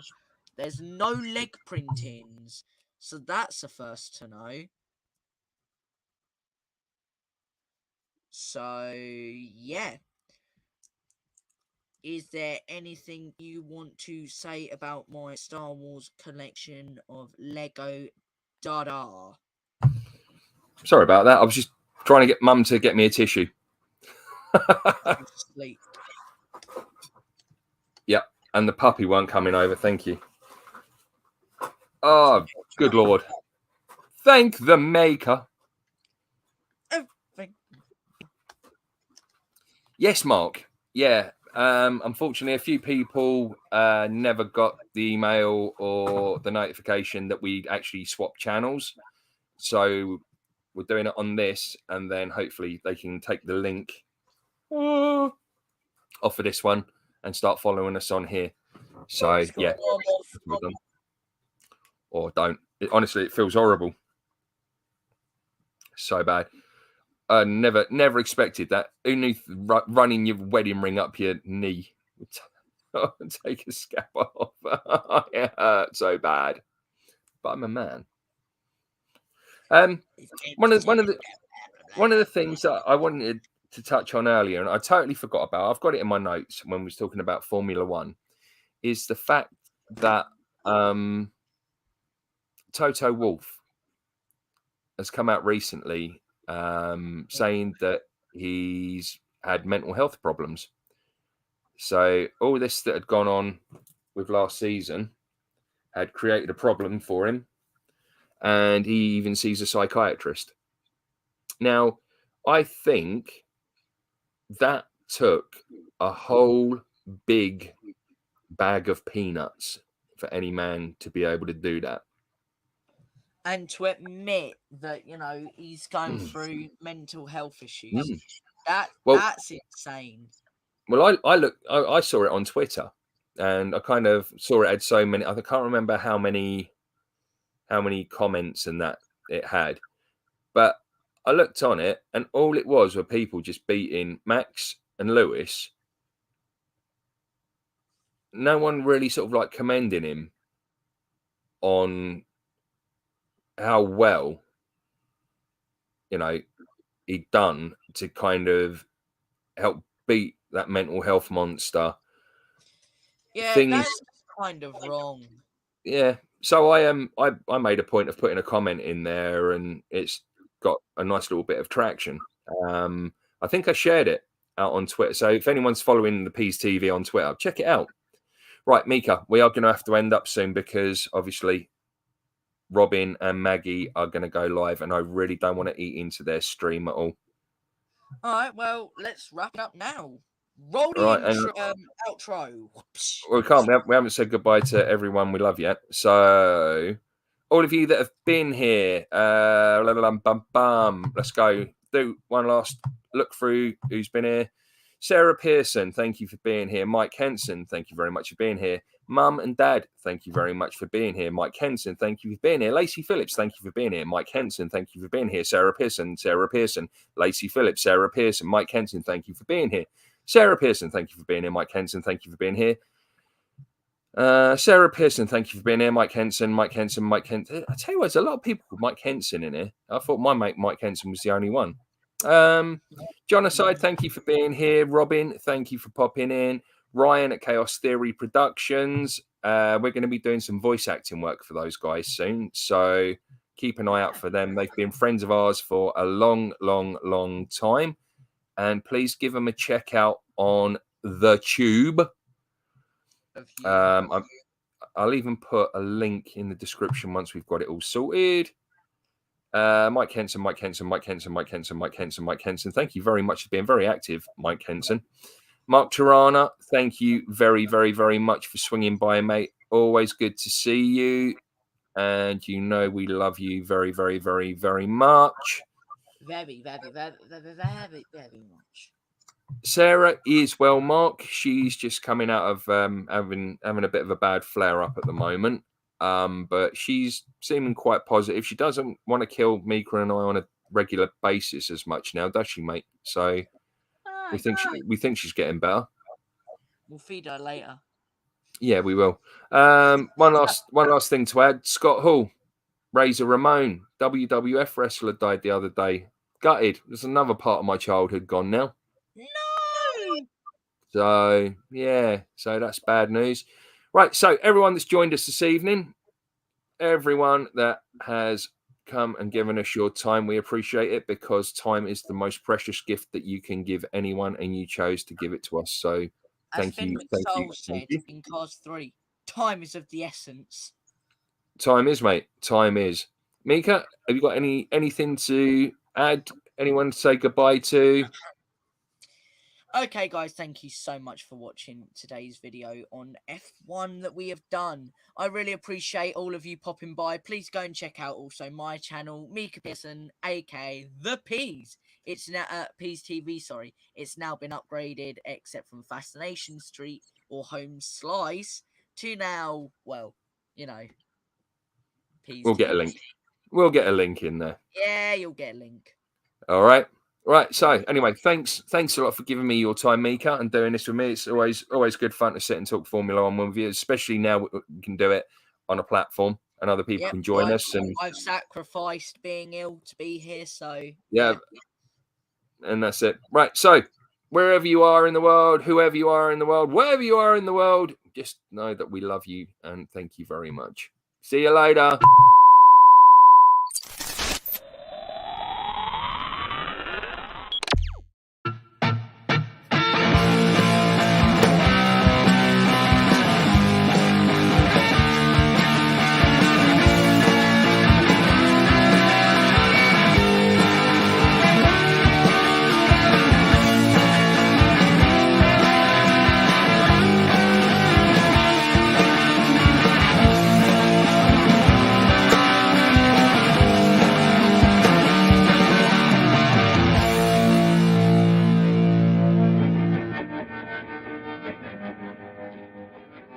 There's no leg printings, so that's a first to know. So yeah. Is there anything you want to say about my Star Wars collection of Lego Dada? Sorry about that. I was just trying to get Mum to get me a tissue. Sleep. Yep. And the puppy weren't coming over. Thank you. Oh, good Lord. Thank the maker. Yes, Mark. Yeah. Unfortunately, a few people never got the email or the notification that we actually swapped channels. So we're doing it on this, and then hopefully they can take the link off of this one and start following us on here. So yeah, or don't. Honestly, it feels horrible. So bad. Never expected that. Who knew running your wedding ring up your knee would take a scab off? It hurt so bad. But I'm a man. One of the things that I wanted to touch on earlier, and I totally forgot about, I've got it in my notes when we was talking about Formula One, is the fact that Toto Wolff has come out recently saying that he's had mental health problems. So all this that had gone on with last season had created a problem for him, and he even sees a psychiatrist. Now, I think that took a whole big bag of peanuts for any man to be able to do that. And to admit that, he's going through mental health issues. That's insane. Well, I saw it on Twitter, and I kind of saw it had so many. I can't remember how many comments and that it had, but I looked on it, and all it was were people just beating Max and Lewis. No one really sort of like commending him on how well, he'd done to kind of help beat that mental health monster. Yeah, Thing that's is, kind of wrong. yeah. So I made a point of putting a comment in there, and it's got a nice little bit of traction. I think I shared it out on Twitter. So if anyone's following the Peas TV on Twitter, check it out. Right, Mika, we are going to have to end up soon because obviously Robin and Maggie are going to go live, and I really don't want to eat into their stream at all. All right, well, let's wrap it up now. Roll the Right, and outro. we haven't said goodbye to everyone we love yet. So, all of you that have been here, let's go. Do one last look through who's been here. Sarah Pearson, thank you for being here. Mike Henson, thank you very much for being here. Mum and Dad, thank you very much for being here. Mike Henson, thank you for being here. Lacey Phillips, thank you for being here. Mike Henson, thank you for being here. Sarah Pearson, Lacey Phillips, Sarah Pearson, Mike Henson, thank you for being here. Sarah Pearson, thank you for being here. Mike Henson, thank you for being here. Sarah Pearson, thank you for being here. Mike Henson. I tell you what, there's a lot of people called Mike Henson in here. I thought my mate Mike Henson was the only one. John Aside, thank you for being here. Robin, thank you for popping in. Ryan at Chaos Theory Productions. We're going to be doing some voice acting work for those guys soon, so keep an eye out for them. They've been friends of ours for a long, long, long time, and please give them a check out on the Tube. I'll even put a link in the description once we've got it all sorted. Mike Henson. Thank you very much for being very active, Mike Henson. Mark Tirana, thank you very, very, very much for swinging by, mate. Always good to see you. And you know we love you very, very, very, very much. Very, very, very, very, very, very much. Sarah is well, Mark. She's just coming out of having a bit of a bad flare up at the moment. But she's seeming quite positive. She doesn't want to kill Mika and I on a regular basis as much now, does she, mate? So we think she's getting better. We'll feed her later. Yeah, we will. One last thing to add. Scott Hall, Razor Ramon, WWF wrestler, died the other day. Gutted. There's another part of my childhood gone now. No. So yeah, so that's bad news. Right, so everyone that's joined us this evening, everyone that has come and given us your time, we appreciate it, because time is the most precious gift that you can give anyone, and you chose to give it to us. So thank you. Said in Cars 3, time is of the essence. Time is, mate. Time is. Mika, have you got anything to add? Anyone to say goodbye to? Okay, guys, thank you so much for watching today's video on F1 that we have done. I really appreciate all of you popping by. Please go and check out also my channel, Mika Pearson, aka The Peas. It's now Peas TV, sorry. It's now been upgraded, except from Fascination Street or Home Slice to now, well, you know, Peas We'll TV. get a link. We'll get a link in there. Yeah, you'll get a link. All right. Right. So anyway, thanks a lot for giving me your time, Mika, and doing this with me. It's always good fun to sit and talk Formula One with you, especially now we can do it on a platform and other people can join us. And I've sacrificed being ill to be here, so yeah. And that's it. Right. So wherever you are in the world, whoever you are in the world, wherever you are in the world, just know that we love you and thank you very much. See you later.